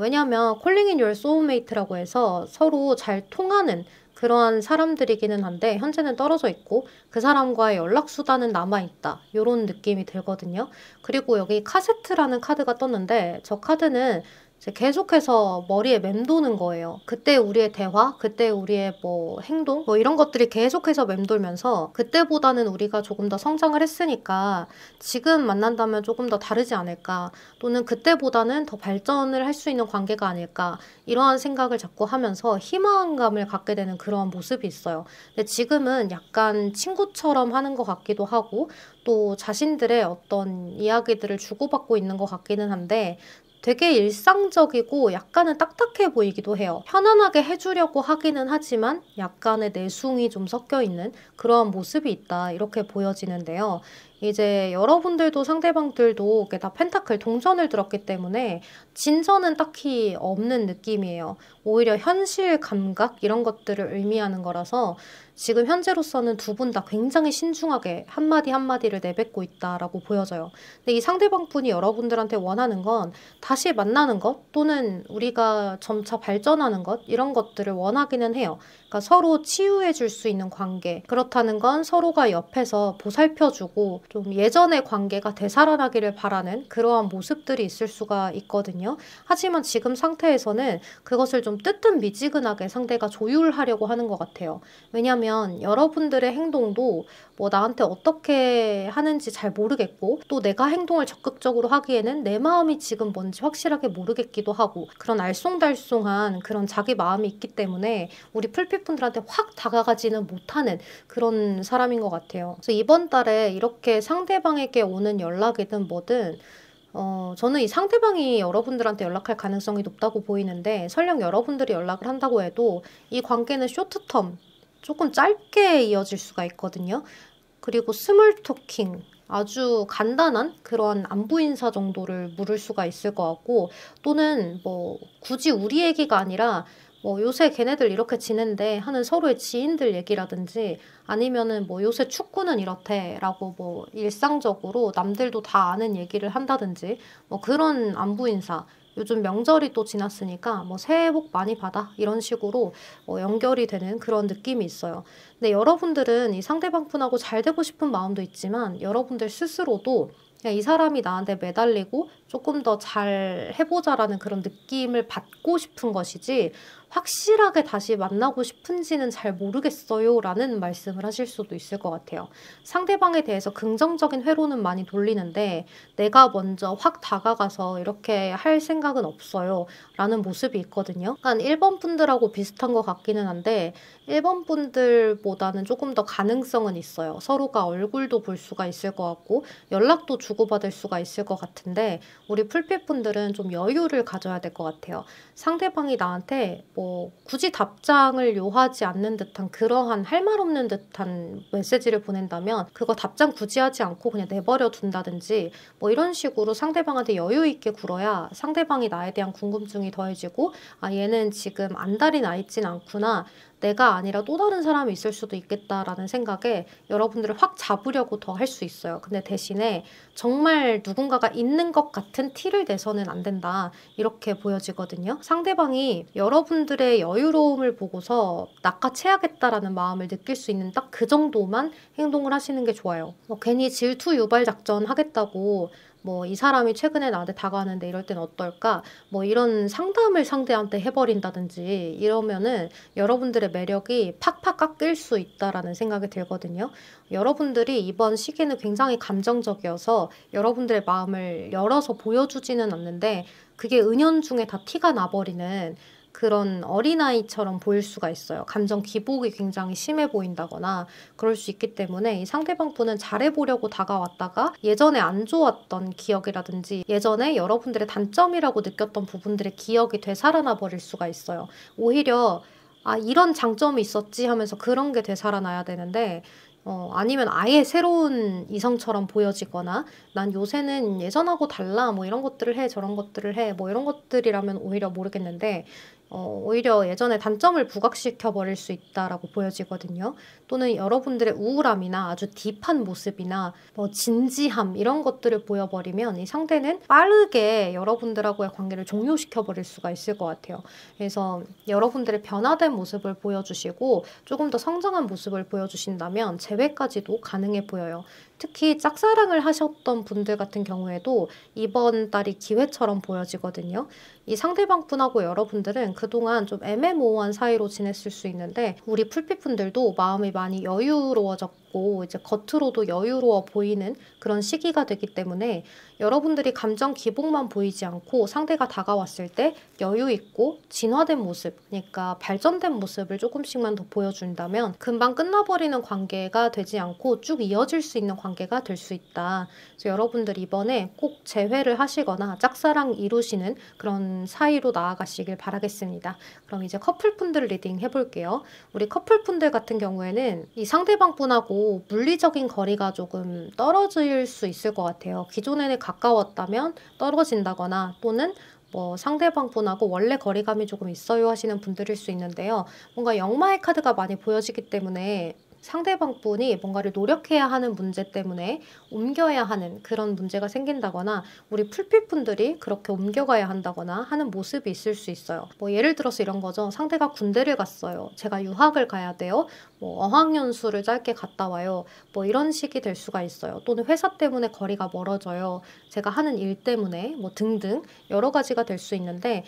왜냐하면 Calling in your soulmate라고 해서 서로 잘 통하는 그러한 사람들이기는 한데 현재는 떨어져 있고 그 사람과의 연락수단은 남아있다, 이런 느낌이 들거든요. 그리고 여기 카세트라는 카드가 떴는데 저 카드는 이제 계속해서 머리에 맴도는 거예요. 그때 우리의 대화, 그때 우리의 뭐 행동, 뭐 이런 것들이 계속해서 맴돌면서 그때보다는 우리가 조금 더 성장을 했으니까 지금 만난다면 조금 더 다르지 않을까, 또는 그때보다는 더 발전을 할 수 있는 관계가 아닐까, 이러한 생각을 자꾸 하면서 희망감을 갖게 되는 그런 모습이 있어요. 근데 지금은 약간 친구처럼 하는 것 같기도 하고, 또 자신들의 어떤 이야기들을 주고받고 있는 것 같기는 한데, 되게 일상적이고 약간은 딱딱해 보이기도 해요. 편안하게 해주려고 하기는 하지만 약간의 내숭이 좀 섞여 있는 그런 모습이 있다, 이렇게 보여지는데요. 이제 여러분들도 상대방들도 이게 다 펜타클 동전을 들었기 때문에 진전은 딱히 없는 느낌이에요. 오히려 현실 감각 이런 것들을 의미하는 거라서 지금 현재로서는 두 분 다 굉장히 신중하게 한마디 한마디를 내뱉고 있다라고 보여져요. 근데 이 상대방 분이 여러분들한테 원하는 건 다시 만나는 것, 또는 우리가 점차 발전하는 것, 이런 것들을 원하기는 해요. 그러니까 서로 치유해 줄 수 있는 관계. 그렇다는 건 서로가 옆에서 보살펴주고 좀 예전의 관계가 되살아나기를 바라는 그러한 모습들이 있을 수가 있거든요. 하지만 지금 상태에서는 그것을 좀 뜨뜻미지근하게 상대가 조율하려고 하는 것 같아요. 왜냐면 여러분들의 행동도 뭐 나한테 어떻게 하는지 잘 모르겠고, 또 내가 행동을 적극적으로 하기에는 내 마음이 지금 뭔지 확실하게 모르겠기도 하고, 그런 알쏭달쏭한 그런 자기 마음이 있기 때문에 우리 풀빛분들한테 확 다가가지는 못하는 그런 사람인 것 같아요. 그래서 이번 달에 이렇게 상대방에게 오는 연락이든 뭐든 저는 이 상대방이 여러분들한테 연락할 가능성이 높다고 보이는데, 설령 여러분들이 연락을 한다고 해도 이 관계는 쇼트텀, 조금 짧게 이어질 수가 있거든요. 그리고 스몰 토킹, 아주 간단한 그런 안부 인사 정도를 물을 수가 있을 것 같고, 또는 뭐 굳이 우리 얘기가 아니라 뭐 요새 걔네들 이렇게 지낸대 하는 서로의 지인들 얘기라든지, 아니면은 뭐 요새 축구는 이렇대라고 뭐 일상적으로 남들도 다 아는 얘기를 한다든지, 뭐 그런 안부 인사, 요즘 명절이 또 지났으니까 뭐 새해 복 많이 받아 이런 식으로 연결이 되는 그런 느낌이 있어요. 근데 여러분들은 이 상대방 분하고 잘 되고 싶은 마음도 있지만, 여러분들 스스로도 그냥 이 사람이 나한테 매달리고 조금 더 잘 해보자라는 그런 느낌을 받고 싶은 것이지, 확실하게 다시 만나고 싶은지는 잘 모르겠어요 라는 말씀을 하실 수도 있을 것 같아요. 상대방에 대해서 긍정적인 회로는 많이 돌리는데 내가 먼저 확 다가가서 이렇게 할 생각은 없어요 라는 모습이 있거든요. 약간 1번 분들하고 비슷한 것 같기는 한데, 1번 분들보다는 조금 더 가능성은 있어요. 서로가 얼굴도 볼 수가 있을 것 같고 연락도 주고받을 수가 있을 것 같은데, 우리 풀빛 분들은 좀 여유를 가져야 될 것 같아요. 상대방이 나한테 뭐 굳이 답장을 요하지 않는 듯한, 그러한 할 말 없는 듯한 메시지를 보낸다면 그거 답장 굳이 하지 않고 그냥 내버려 둔다든지, 뭐 이런 식으로 상대방한테 여유 있게 굴어야 상대방이 나에 대한 궁금증이 더해지고, 아 얘는 지금 안달이 나 있진 않구나, 내가 아니라 또 다른 사람이 있을 수도 있겠다라는 생각에 여러분들을 확 잡으려고 더 할 수 있어요. 근데 대신에 정말 누군가가 있는 것 같은 티를 내서는 안 된다, 이렇게 보여지거든요. 상대방이 여러분들의 여유로움을 보고서 낚아채야겠다라는 마음을 느낄 수 있는 딱 그 정도만 행동을 하시는 게 좋아요. 뭐 괜히 질투 유발 작전 하겠다고 뭐 이 사람이 최근에 나한테 다가왔는데 이럴 땐 어떨까, 뭐 이런 상담을 상대한테 해버린다든지 이러면은 여러분들의 매력이 팍팍 깎일 수 있다라는 생각이 들거든요. 여러분들이 이번 시기는 굉장히 감정적이어서 여러분들의 마음을 열어서 보여주지는 않는데, 그게 은연중에 다 티가 나버리는 그런 어린아이처럼 보일 수가 있어요. 감정 기복이 굉장히 심해 보인다거나 그럴 수 있기 때문에, 이 상대방 분은 잘해보려고 다가왔다가 예전에 안 좋았던 기억이라든지 예전에 여러분들의 단점이라고 느꼈던 부분들의 기억이 되살아나 버릴 수가 있어요. 오히려 아 이런 장점이 있었지 하면서 그런 게 되살아나야 되는데, 아니면 아예 새로운 이성처럼 보여지거나 난 요새는 예전하고 달라 뭐 이런 것들을 해 저런 것들을 해 뭐 이런 것들이라면 오히려 모르겠는데, 오히려 예전에 단점을 부각시켜 버릴 수 있다라고 보여지거든요. 또는 여러분들의 우울함이나 아주 딥한 모습이나 뭐 진지함 이런 것들을 보여버리면 이 상대는 빠르게 여러분들하고의 관계를 종료시켜 버릴 수가 있을 것 같아요. 그래서 여러분들의 변화된 모습을 보여주시고 조금 더 성장한 모습을 보여주신다면 재회까지도 가능해 보여요. 특히 짝사랑을 하셨던 분들 같은 경우에도 이번 달이 기회처럼 보여지거든요. 이 상대방 분하고 여러분들은 그동안 좀 애매모호한 사이로 지냈을 수 있는데 우리 풀빛분들도 마음이 많이 여유로워졌고 이제 겉으로도 여유로워 보이는 그런 시기가 되기 때문에 여러분들이 감정 기복만 보이지 않고 상대가 다가왔을 때 여유 있고 진화된 모습, 그러니까 발전된 모습을 조금씩만 더 보여준다면 금방 끝나버리는 관계가 되지 않고 쭉 이어질 수 있는 관계가 될 수 있다. 그래서 여러분들 이번에 꼭 재회를 하시거나 짝사랑 이루시는 그런 사이로 나아가시길 바라겠습니다. 그럼 이제 커플분들 리딩 해볼게요. 우리 커플분들 같은 경우에는 이 상대방 분하고 물리적인 거리가 조금 떨어질 수 있을 것 같아요. 기존에는 가까웠다면 떨어진다거나 또는 뭐 상대방 분하고 원래 거리감이 조금 있어요 하시는 분들일 수 있는데요. 뭔가 역마의 카드가 많이 보여지기 때문에 상대방 분이 뭔가를 노력해야 하는 문제 때문에 옮겨야 하는 그런 문제가 생긴다거나 우리 풀빛분들이 그렇게 옮겨가야 한다거나 하는 모습이 있을 수 있어요. 뭐 예를 들어서 이런 거죠. 상대가 군대를 갔어요. 제가 유학을 가야 돼요. 뭐 어학연수를 짧게 갔다 와요. 뭐 이런 식이 될 수가 있어요. 또는 회사 때문에 거리가 멀어져요. 제가 하는 일 때문에 뭐 등등 여러 가지가 될 수 있는데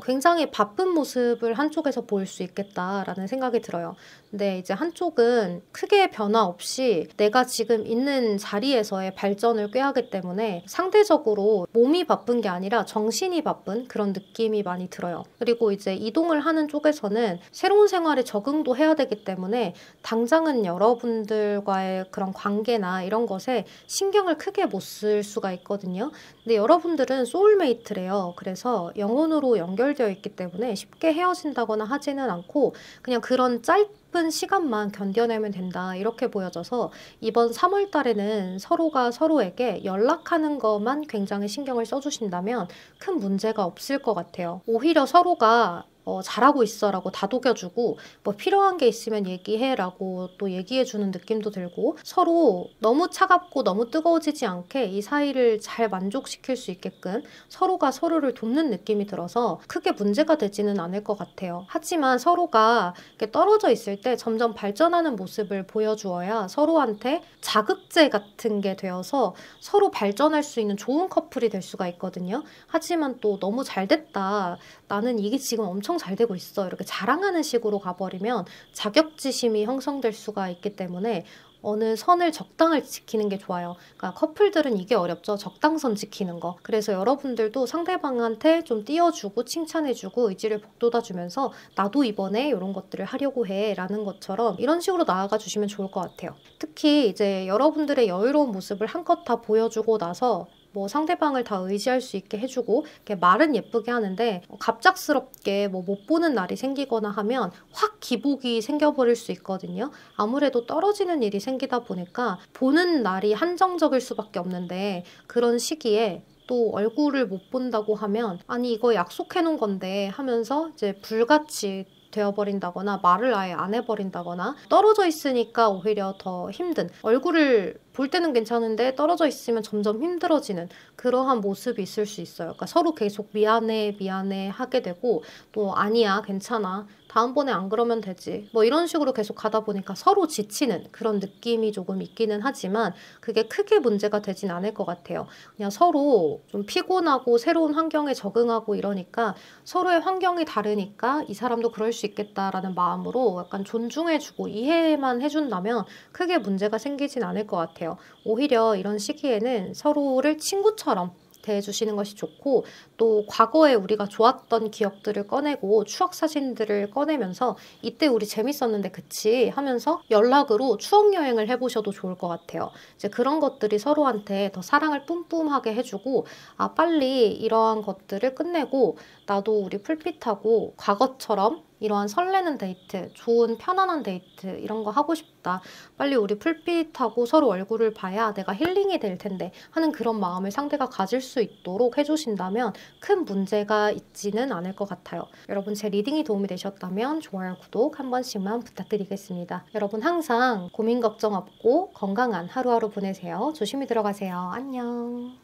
굉장히 바쁜 모습을 한쪽에서 보일 수 있겠다라는 생각이 들어요. 근데 이제 한쪽은 크게 변화 없이 내가 지금 있는 자리에서의 발전을 꾀하기 때문에 상대적으로 몸이 바쁜 게 아니라 정신이 바쁜 그런 느낌이 많이 들어요. 그리고 이제 이동을 하는 쪽에서는 새로운 생활에 적응도 해야 되기 때문에 당장은 여러분들과의 그런 관계나 이런 것에 신경을 크게 못 쓸 수가 있거든요. 근데 여러분들은 소울메이트래요. 그래서 영혼으로 연결되어 있기 때문에 쉽게 헤어진다거나 하지는 않고 그냥 그런 짧은 시간만 견뎌내면 된다 이렇게 보여져서 이번 3월 달에는 서로가 서로에게 연락하는 것만 굉장히 신경을 써주신다면 큰 문제가 없을 것 같아요. 오히려 서로가 잘하고 있어 라고 다독여주고 뭐 필요한 게 있으면 얘기해 라고 또 얘기해주는 느낌도 들고 서로 너무 차갑고 너무 뜨거워지지 않게 이 사이를 잘 만족시킬 수 있게끔 서로가 서로를 돕는 느낌이 들어서 크게 문제가 되지는 않을 것 같아요. 하지만 서로가 이렇게 떨어져 있을 때 점점 발전하는 모습을 보여주어야 서로한테 자극제 같은 게 되어서 서로 발전할 수 있는 좋은 커플이 될 수가 있거든요. 하지만 또 너무 잘 됐다. 나는 이게 지금 엄청 잘 되고 있어. 이렇게 자랑하는 식으로 가버리면 자격지심이 형성될 수가 있기 때문에 어느 선을 적당을 지키는 게 좋아요. 그러니까 커플들은 이게 어렵죠. 적당선 지키는 거. 그래서 여러분들도 상대방한테 좀 띄워주고 칭찬해주고 의지를 북돋아주면서 나도 이번에 이런 것들을 하려고 해 라는 것처럼 이런 식으로 나아가 주시면 좋을 것 같아요. 특히 이제 여러분들의 여유로운 모습을 한껏 다 보여주고 나서 뭐 상대방을 다 의지할 수 있게 해주고 이렇게 말은 예쁘게 하는데 갑작스럽게 뭐 못 보는 날이 생기거나 하면 확 기복이 생겨버릴 수 있거든요. 아무래도 떨어지는 일이 생기다 보니까 보는 날이 한정적일 수밖에 없는데 그런 시기에 또 얼굴을 못 본다고 하면 아니 이거 약속해 놓은 건데 하면서 이제 불같이 되어버린다거나 말을 아예 안 해버린다거나 떨어져 있으니까 오히려 더 힘든 얼굴을 볼 때는 괜찮은데 떨어져 있으면 점점 힘들어지는 그러한 모습이 있을 수 있어요. 그러니까 서로 계속 미안해 미안해 하게 되고 또 아니야 괜찮아 다음번에 안 그러면 되지 뭐 이런 식으로 계속 가다 보니까 서로 지치는 그런 느낌이 조금 있기는 하지만 그게 크게 문제가 되진 않을 것 같아요. 그냥 서로 좀 피곤하고 새로운 환경에 적응하고 이러니까 서로의 환경이 다르니까 이 사람도 그럴 수 있겠다라는 마음으로 약간 존중해주고 이해만 해준다면 크게 문제가 생기진 않을 것 같아요. 오히려 이런 시기에는 서로를 친구처럼 대해주시는 것이 좋고 또 과거에 우리가 좋았던 기억들을 꺼내고 추억 사진들을 꺼내면서 이때 우리 재밌었는데 그치 하면서 연락으로 추억 여행을 해보셔도 좋을 것 같아요. 이제 그런 것들이 서로한테 더 사랑을 뿜뿜하게 해주고 아 빨리 이러한 것들을 끝내고 나도 우리 풀빛하고 과거처럼 이러한 설레는 데이트, 좋은 편안한 데이트 이런 거 하고 싶다. 빨리 우리 풀빛하고 서로 얼굴을 봐야 내가 힐링이 될 텐데 하는 그런 마음을 상대가 가질 수 있도록 해주신다면 큰 문제가 있지는 않을 것 같아요. 여러분 제 리딩이 도움이 되셨다면 좋아요, 구독 한 번씩만 부탁드리겠습니다. 여러분 항상 고민 걱정 없고 건강한 하루하루 보내세요. 조심히 들어가세요. 안녕.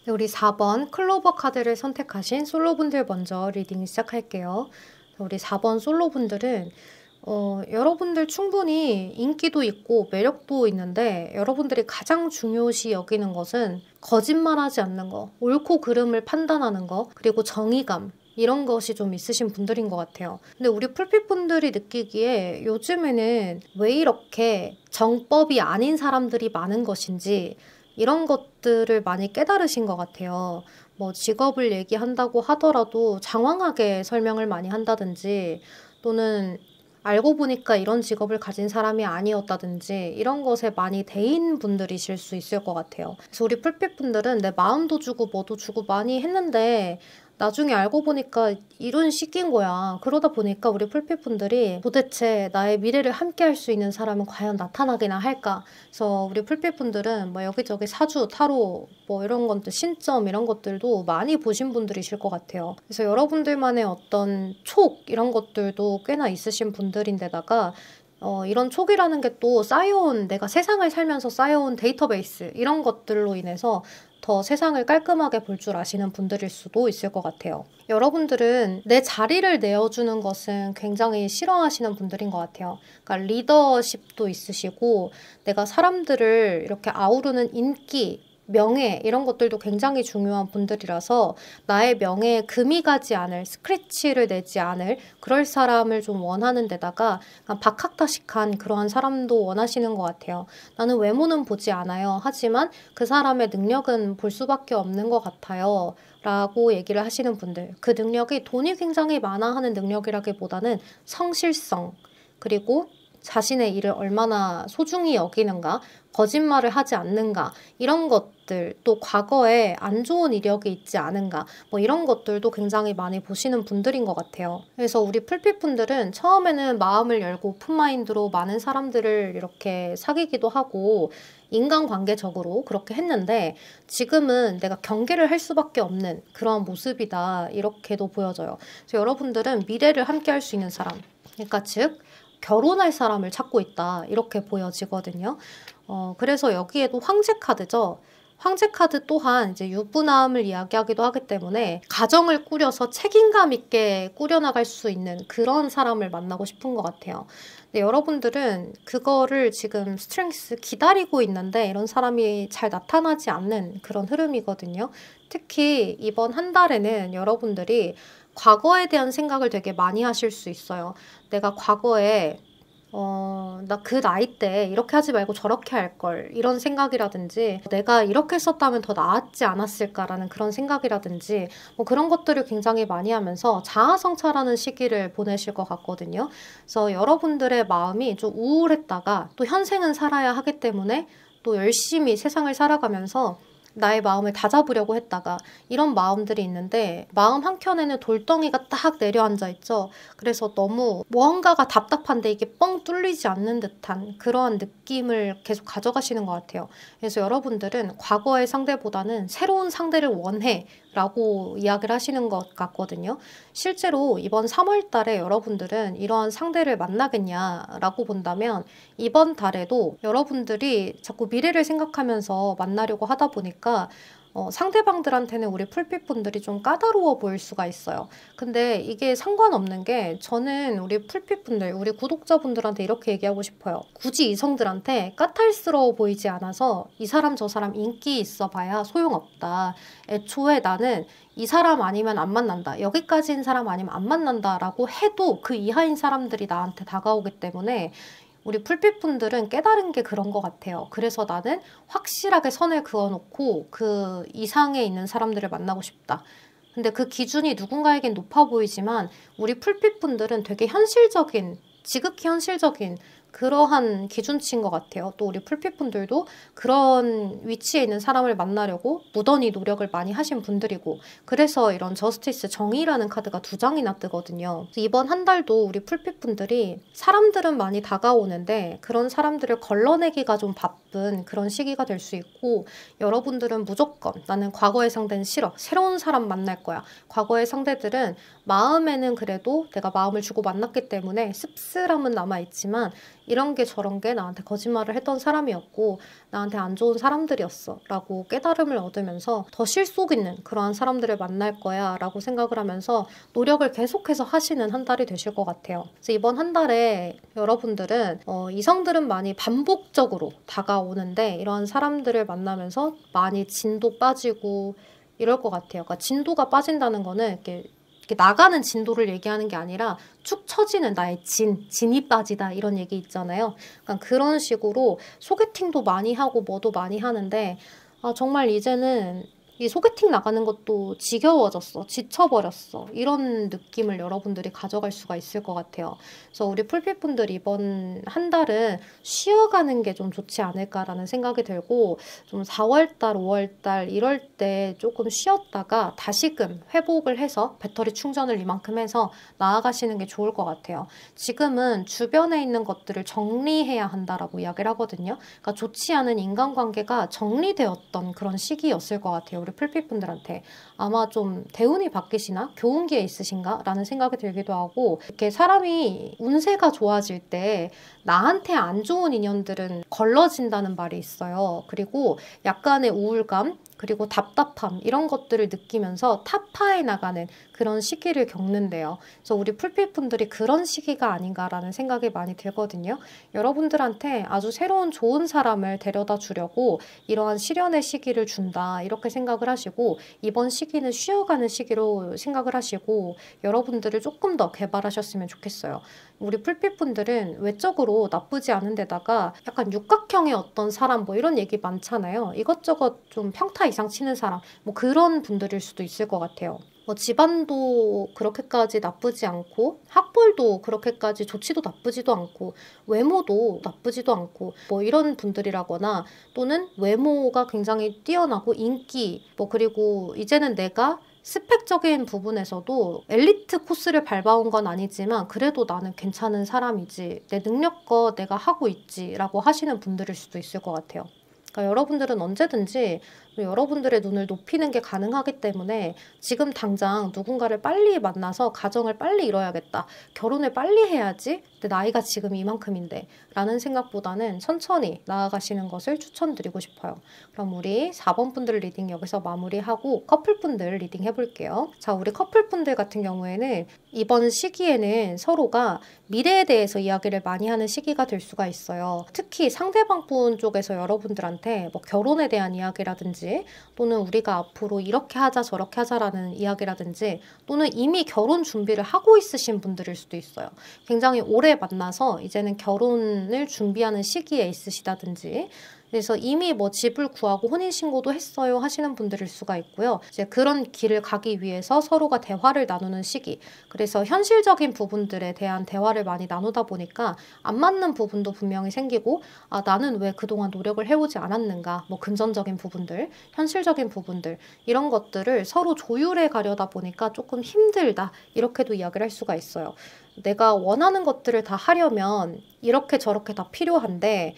우리 4번 클로버 카드를 선택하신 솔로분들 먼저 리딩 시작할게요. 우리 4번 솔로분들은 여러분들 충분히 인기도 있고 매력도 있는데 여러분들이 가장 중요시 여기는 것은 거짓말하지 않는 거, 옳고 그름을 판단하는 거, 그리고 정의감. 이런 것이 좀 있으신 분들인 것 같아요. 근데 우리 풀핏분들이 느끼기에 요즘에는 왜 이렇게 정법이 아닌 사람들이 많은 것인지 이런 것들을 많이 깨달으신 것 같아요. 뭐 직업을 얘기한다고 하더라도 장황하게 설명을 많이 한다든지 또는 알고 보니까 이런 직업을 가진 사람이 아니었다든지 이런 것에 많이 대인 분들이실 수 있을 것 같아요. 그래서 우리 풀핏 분들은 내 마음도 주고 뭐도 주고 많이 했는데 나중에 알고 보니까 이런 식인 거야. 그러다 보니까 우리 풀핏 분들이 도대체 나의 미래를 함께 할 수 있는 사람은 과연 나타나기나 할까? 그래서 우리 풀핏 분들은 뭐 여기저기 사주, 타로 뭐 이런 것들, 신점 이런 것들도 많이 보신 분들이실 것 같아요. 그래서 여러분들만의 어떤 촉 이런 것들도 꽤나 있으신 분들인데다가 이런 촉이라는 게 또 쌓여온 내가 세상을 살면서 쌓여온 데이터베이스 이런 것들로 인해서 더 세상을 깔끔하게 볼 줄 아시는 분들일 수도 있을 것 같아요. 여러분들은 내 자리를 내어주는 것은 굉장히 싫어하시는 분들인 것 같아요. 그러니까 리더십도 있으시고 내가 사람들을 이렇게 아우르는 인기, 명예 이런 것들도 굉장히 중요한 분들이라서 나의 명예에 금이 가지 않을, 스크래치를 내지 않을 그럴 사람을 좀 원하는 데다가 박학다식한 그러한 사람도 원하시는 것 같아요. 나는 외모는 보지 않아요. 하지만 그 사람의 능력은 볼 수밖에 없는 것 같아요. 라고 얘기를 하시는 분들. 그 능력이 돈이 굉장히 많아 하는 능력이라기보다는 성실성, 그리고 자신의 일을 얼마나 소중히 여기는가, 거짓말을 하지 않는가, 이런 것들, 또 과거에 안 좋은 이력이 있지 않은가, 뭐 이런 것들도 굉장히 많이 보시는 분들인 것 같아요. 그래서 우리 풀핏 분들은 처음에는 마음을 열고 오픈마인드로 많은 사람들을 이렇게 사귀기도 하고 인간관계적으로 그렇게 했는데 지금은 내가 경계를 할 수밖에 없는 그런 모습이다, 이렇게도 보여져요. 그래서 여러분들은 미래를 함께 할 수 있는 사람, 그러니까 즉 결혼할 사람을 찾고 있다, 이렇게 보여지거든요. 그래서 여기에도 황제 카드죠. 황제 카드 또한 이제 유부남을 이야기하기도 하기 때문에 가정을 꾸려서 책임감 있게 꾸려나갈 수 있는 그런 사람을 만나고 싶은 것 같아요. 근데 여러분들은 그거를 지금 스트렝스 기다리고 있는데 이런 사람이 잘 나타나지 않는 그런 흐름이거든요. 특히 이번 한 달에는 여러분들이 과거에 대한 생각을 되게 많이 하실 수 있어요. 내가 과거에 나 그 나이 때 이렇게 하지 말고 저렇게 할 걸, 이런 생각이라든지 내가 이렇게 했었다면 더 나았지 않았을까라는 그런 생각이라든지 뭐 그런 것들을 굉장히 많이 하면서 자아성찰하는 시기를 보내실 것 같거든요. 그래서 여러분들의 마음이 좀 우울했다가 또 현생은 살아야 하기 때문에 또 열심히 세상을 살아가면서 나의 마음을 다잡으려고 했다가 이런 마음들이 있는데 마음 한켠에는 돌덩이가 딱 내려앉아 있죠. 그래서 너무 무언가가 답답한데 이게 뻥 뚫리지 않는 듯한 그러한 느낌을 계속 가져가시는 것 같아요. 그래서 여러분들은 과거의 상대보다는 새로운 상대를 원해 라고 이야기를 하시는 것 같거든요. 실제로 이번 3월 달에 여러분들은 이러한 상대를 만나겠냐라고 본다면 이번 달에도 여러분들이 자꾸 미래를 생각하면서 만나려고 하다 보니까 상대방들한테는 우리 풀핏분들이 좀 까다로워 보일 수가 있어요. 근데 이게 상관없는 게 저는 우리 풀핏분들, 우리 구독자분들한테 이렇게 얘기하고 싶어요. 굳이 이성들한테 까탈스러워 보이지 않아서 이 사람 저 사람 인기 있어 봐야 소용없다. 애초에 나는 이 사람 아니면 안 만난다, 여기까지인 사람 아니면 안 만난다 라고 해도 그 이하인 사람들이 나한테 다가오기 때문에 우리 풀핏분들은 깨달은 게 그런 것 같아요. 그래서 나는 확실하게 선을 그어놓고 그 이상에 있는 사람들을 만나고 싶다. 근데 그 기준이 누군가에겐 높아 보이지만 우리 풀핏분들은 되게 현실적인, 지극히 현실적인 그러한 기준치인 것 같아요. 또 우리 풀핏분들도 그런 위치에 있는 사람을 만나려고 무던히 노력을 많이 하신 분들이고, 그래서 이런 저스티스, 정의라는 카드가 2장이나 뜨거든요. 이번 한 달도 우리 풀핏분들이 사람들은 많이 다가오는데 그런 사람들을 걸러내기가 좀 바쁜 싶은 그런 시기가 될 수 있고, 여러분들은 무조건 나는 과거의 상대는 싫어, 새로운 사람 만날 거야. 과거의 상대들은 마음에는 그래도 내가 마음을 주고 만났기 때문에 씁쓸함은 남아있지만 이런 게 저런 게 나한테 거짓말을 했던 사람이었고 나한테 안 좋은 사람들이었어 라고 깨달음을 얻으면서 더 실속 있는 그러한 사람들을 만날 거야 라고 생각을 하면서 노력을 계속해서 하시는 한 달이 되실 것 같아요. 그래서 이번 한 달에 여러분들은 이성들은 많이 반복적으로 다가오는데 이러한 사람들을 만나면서 많이 진도 빠지고 이럴 것 같아요. 그러니까 진도가 빠진다는 거는 이렇게 나가는 진도를 얘기하는 게 아니라 축 처지는 나의 진이 빠지다 이런 얘기 있잖아요. 그러니까 그런 식으로 소개팅도 많이 하고 뭐도 많이 하는데 정말 이제는 이 소개팅 나가는 것도 지겨워졌어, 지쳐버렸어 이런 느낌을 여러분들이 가져갈 수가 있을 것 같아요. 그래서 우리 풀빛분들 이번 한 달은 쉬어가는 게 좀 좋지 않을까라는 생각이 들고 좀 4월달, 5월달 이럴 때 조금 쉬었다가 다시금 회복을 해서 배터리 충전을 이만큼 해서 나아가시는 게 좋을 것 같아요. 지금은 주변에 있는 것들을 정리해야 한다라고 이야기를 하거든요. 그러니까 좋지 않은 인간관계가 정리되었던 그런 시기였을 것 같아요. 우리 풀빛분들한테 아마 좀 대운이 바뀌시나 교운기에 있으신가 라는 생각이 들기도 하고, 이렇게 사람이 운세가 좋아질 때 나한테 안 좋은 인연들은 걸러진다는 말이 있어요. 그리고 약간의 우울감 그리고 답답함 이런 것들을 느끼면서 타파해 나가는 그런 시기를 겪는데요. 그래서 우리 풀빛분들이 그런 시기가 아닌가라는 생각이 많이 들거든요. 여러분들한테 아주 새로운 좋은 사람을 데려다 주려고 이러한 시련의 시기를 준다 이렇게 생각을 하시고, 이번 시기는 쉬어가는 시기로 생각을 하시고 여러분들을 조금 더 개발하셨으면 좋겠어요. 우리 풀빛분들은 외적으로 나쁘지 않은 데다가 약간 육각형의 어떤 사람 뭐 이런 얘기 많잖아요. 이것저것 좀 평타 이상 치는 사람 뭐 그런 분들일 수도 있을 것 같아요. 뭐 집안도 그렇게까지 나쁘지 않고 학벌도 그렇게까지 좋지도 나쁘지도 않고 외모도 나쁘지도 않고 뭐 이런 분들이라거나, 또는 외모가 굉장히 뛰어나고 인기 뭐 그리고 이제는 내가 스펙적인 부분에서도 엘리트 코스를 밟아온 건 아니지만 그래도 나는 괜찮은 사람이지, 내 능력껏 내가 하고 있지 라고 하시는 분들일 수도 있을 것 같아요. 그러니까 여러분들은 언제든지 여러분들의 눈을 높이는 게 가능하기 때문에 지금 당장 누군가를 빨리 만나서 가정을 빨리 이뤄야겠다, 결혼을 빨리 해야지, 내 나이가 지금 이만큼인데 라는 생각보다는 천천히 나아가시는 것을 추천드리고 싶어요. 그럼 우리 4번 분들 리딩 여기서 마무리하고 커플분들 리딩 해볼게요. 자, 우리 커플분들 같은 경우에는 이번 시기에는 서로가 미래에 대해서 이야기를 많이 하는 시기가 될 수가 있어요. 특히 상대방 분 쪽에서 여러분들한테 뭐 결혼에 대한 이야기라든지 또는 우리가 앞으로 이렇게 하자 저렇게 하자라는 이야기라든지, 또는 이미 결혼 준비를 하고 있으신 분들일 수도 있어요. 굉장히 오래 만나서 이제는 결혼을 준비하는 시기에 있으시다든지, 그래서 이미 뭐 집을 구하고 혼인신고도 했어요 하시는 분들일 수가 있고요. 이제 그런 길을 가기 위해서 서로가 대화를 나누는 시기, 그래서 현실적인 부분들에 대한 대화를 많이 나누다 보니까 안 맞는 부분도 분명히 생기고, 나는 왜 그동안 노력을 해오지 않았는가, 뭐 금전적인 부분들, 현실적인 부분들 이런 것들을 서로 조율해 가려다 보니까 조금 힘들다 이렇게도 이야기를 할 수가 있어요. 내가 원하는 것들을 다 하려면 이렇게 저렇게 다 필요한데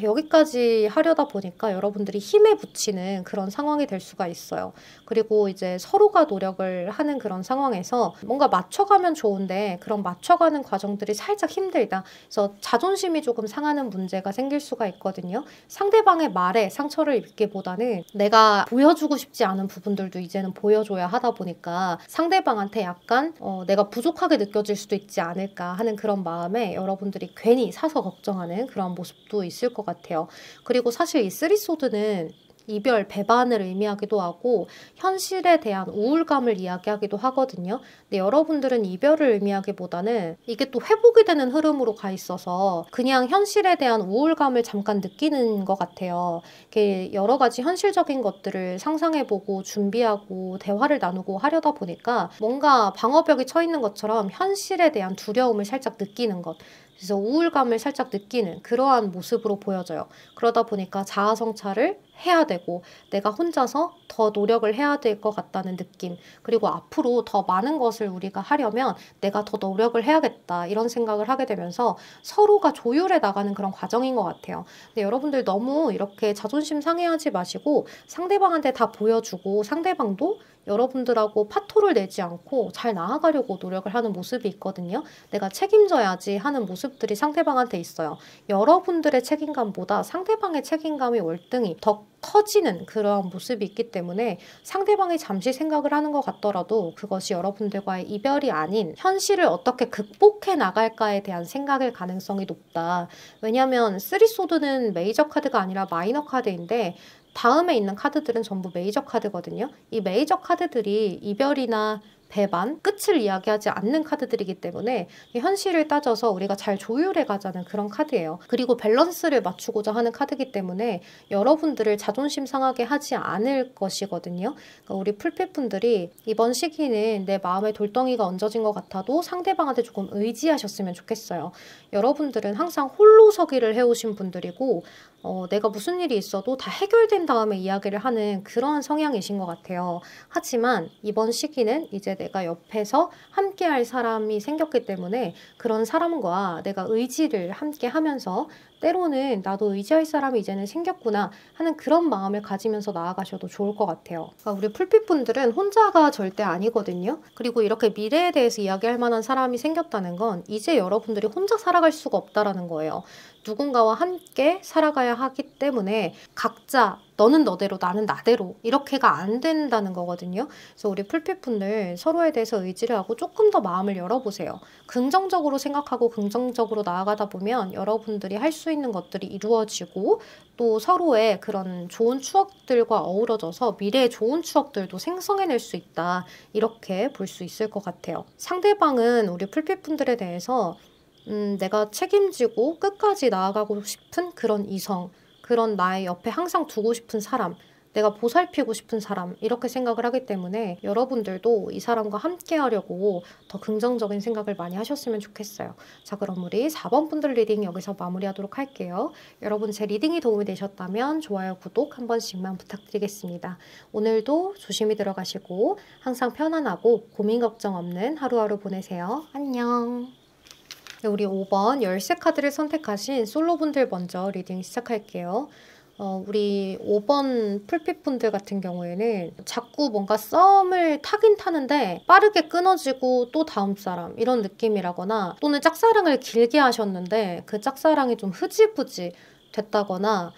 여기까지 하려다 보니까 여러분들이 힘에 부치는 그런 상황이 될 수가 있어요. 그리고 이제 서로가 노력을 하는 그런 상황에서 뭔가 맞춰가면 좋은데 그런 맞춰가는 과정들이 살짝 힘들다. 그래서 자존심이 조금 상하는 문제가 생길 수가 있거든요. 상대방의 말에 상처를 입기보다는 내가 보여주고 싶지 않은 부분들도 이제는 보여줘야 하다 보니까 상대방한테 약간 내가 부족하게 느껴질 수도 있지 않을까 하는 그런 마음에 여러분들이 괜히 사서 걱정하는 그런 모습도 있을 것 같아요. 그리고 사실 이 쓰리소드는 이별, 배반을 의미하기도 하고 현실에 대한 우울감을 이야기하기도 하거든요. 근데 여러분들은 이별을 의미하기보다는 이게 또 회복이 되는 흐름으로 가 있어서 그냥 현실에 대한 우울감을 잠깐 느끼는 것 같아요. 이렇게 여러 가지 현실적인 것들을 상상해보고 준비하고 대화를 나누고 하려다 보니까 뭔가 방어벽이 쳐 있는 것처럼 현실에 대한 두려움을 살짝 느끼는 것. 그래서 우울감을 살짝 느끼는 그러한 모습으로 보여져요. 그러다 보니까 자아 성찰을 해야 되고 내가 혼자서 더 노력을 해야 될 것 같다는 느낌, 그리고 앞으로 더 많은 것을 우리가 하려면 내가 더 노력을 해야겠다 이런 생각을 하게 되면서 서로가 조율해 나가는 그런 과정인 것 같아요. 근데 여러분들 너무 이렇게 자존심 상해하지 마시고 상대방한테 다 보여주고 상대방도 여러분들하고 파토를 내지 않고 잘 나아가려고 노력을 하는 모습이 있거든요. 내가 책임져야지 하는 모습들이 상대방한테 있어요. 여러분들의 책임감보다 상대방의 책임감이 월등히 더 커지는 그런 모습이 있기 때문에 상대방이 잠시 생각을 하는 것 같더라도 그것이 여러분들과의 이별이 아닌 현실을 어떻게 극복해 나갈까에 대한 생각일 가능성이 높다. 왜냐하면 쓰리소드는 메이저 카드가 아니라 마이너 카드인데 다음에 있는 카드들은 전부 메이저 카드거든요. 이 메이저 카드들이 이별이나 배반, 끝을 이야기하지 않는 카드들이기 때문에 이 현실을 따져서 우리가 잘 조율해 가자는 그런 카드예요. 그리고 밸런스를 맞추고자 하는 카드이기 때문에 여러분들을 자존심 상하게 하지 않을 것이거든요. 그러니까 우리 풀빛분들이 이번 시기는 내 마음에 돌덩이가 얹어진 것 같아도 상대방한테 조금 의지하셨으면 좋겠어요. 여러분들은 항상 홀로서기를 해오신 분들이고 내가 무슨 일이 있어도 다 해결된 다음에 이야기를 하는 그러한 성향이신 것 같아요. 하지만 이번 시기는 이제 내가 옆에서 함께할 사람이 생겼기 때문에 그런 사람과 내가 의지를 함께 하면서 때로는 나도 의지할 사람이 이제는 생겼구나 하는 그런 마음을 가지면서 나아가셔도 좋을 것 같아요. 그러니까 우리 풀빛분들은 혼자가 절대 아니거든요. 그리고 이렇게 미래에 대해서 이야기할 만한 사람이 생겼다는 건 이제 여러분들이 혼자 살아갈 수가 없다라는 거예요. 누군가와 함께 살아가야 하기 때문에 각자 너는 너대로 나는 나대로 이렇게가 안 된다는 거거든요. 그래서 우리 풀빛분들 서로에 대해서 의지를 하고 조금 더 마음을 열어보세요. 긍정적으로 생각하고 긍정적으로 나아가다 보면 여러분들이 할 수 있는 것들이 이루어지고 또 서로의 그런 좋은 추억들과 어우러져서 미래의 좋은 추억들도 생성해낼 수 있다. 이렇게 볼 수 있을 것 같아요. 상대방은 우리 풀빛분들에 대해서 내가 책임지고 끝까지 나아가고 싶은 그런 이성, 그런 나의 옆에 항상 두고 싶은 사람, 내가 보살피고 싶은 사람 이렇게 생각을 하기 때문에 여러분들도 이 사람과 함께 하려고 더 긍정적인 생각을 많이 하셨으면 좋겠어요. 자, 그럼 우리 4번 분들 리딩 여기서 마무리하도록 할게요. 여러분 제 리딩이 도움이 되셨다면 좋아요, 구독 한 번씩만 부탁드리겠습니다. 오늘도 조심히 들어가시고 항상 편안하고 고민 걱정 없는 하루하루 보내세요. 안녕. 우리 5번 열쇠 카드를 선택하신 솔로분들 먼저 리딩 시작할게요. 우리 5번 풀빛분들 같은 경우에는 자꾸 뭔가 썸을 타긴 타는데 빠르게 끊어지고 또 다음 사람 이런 느낌이라거나 또는 짝사랑을 길게 하셨는데 그 짝사랑이 좀 흐지부지 됐다거나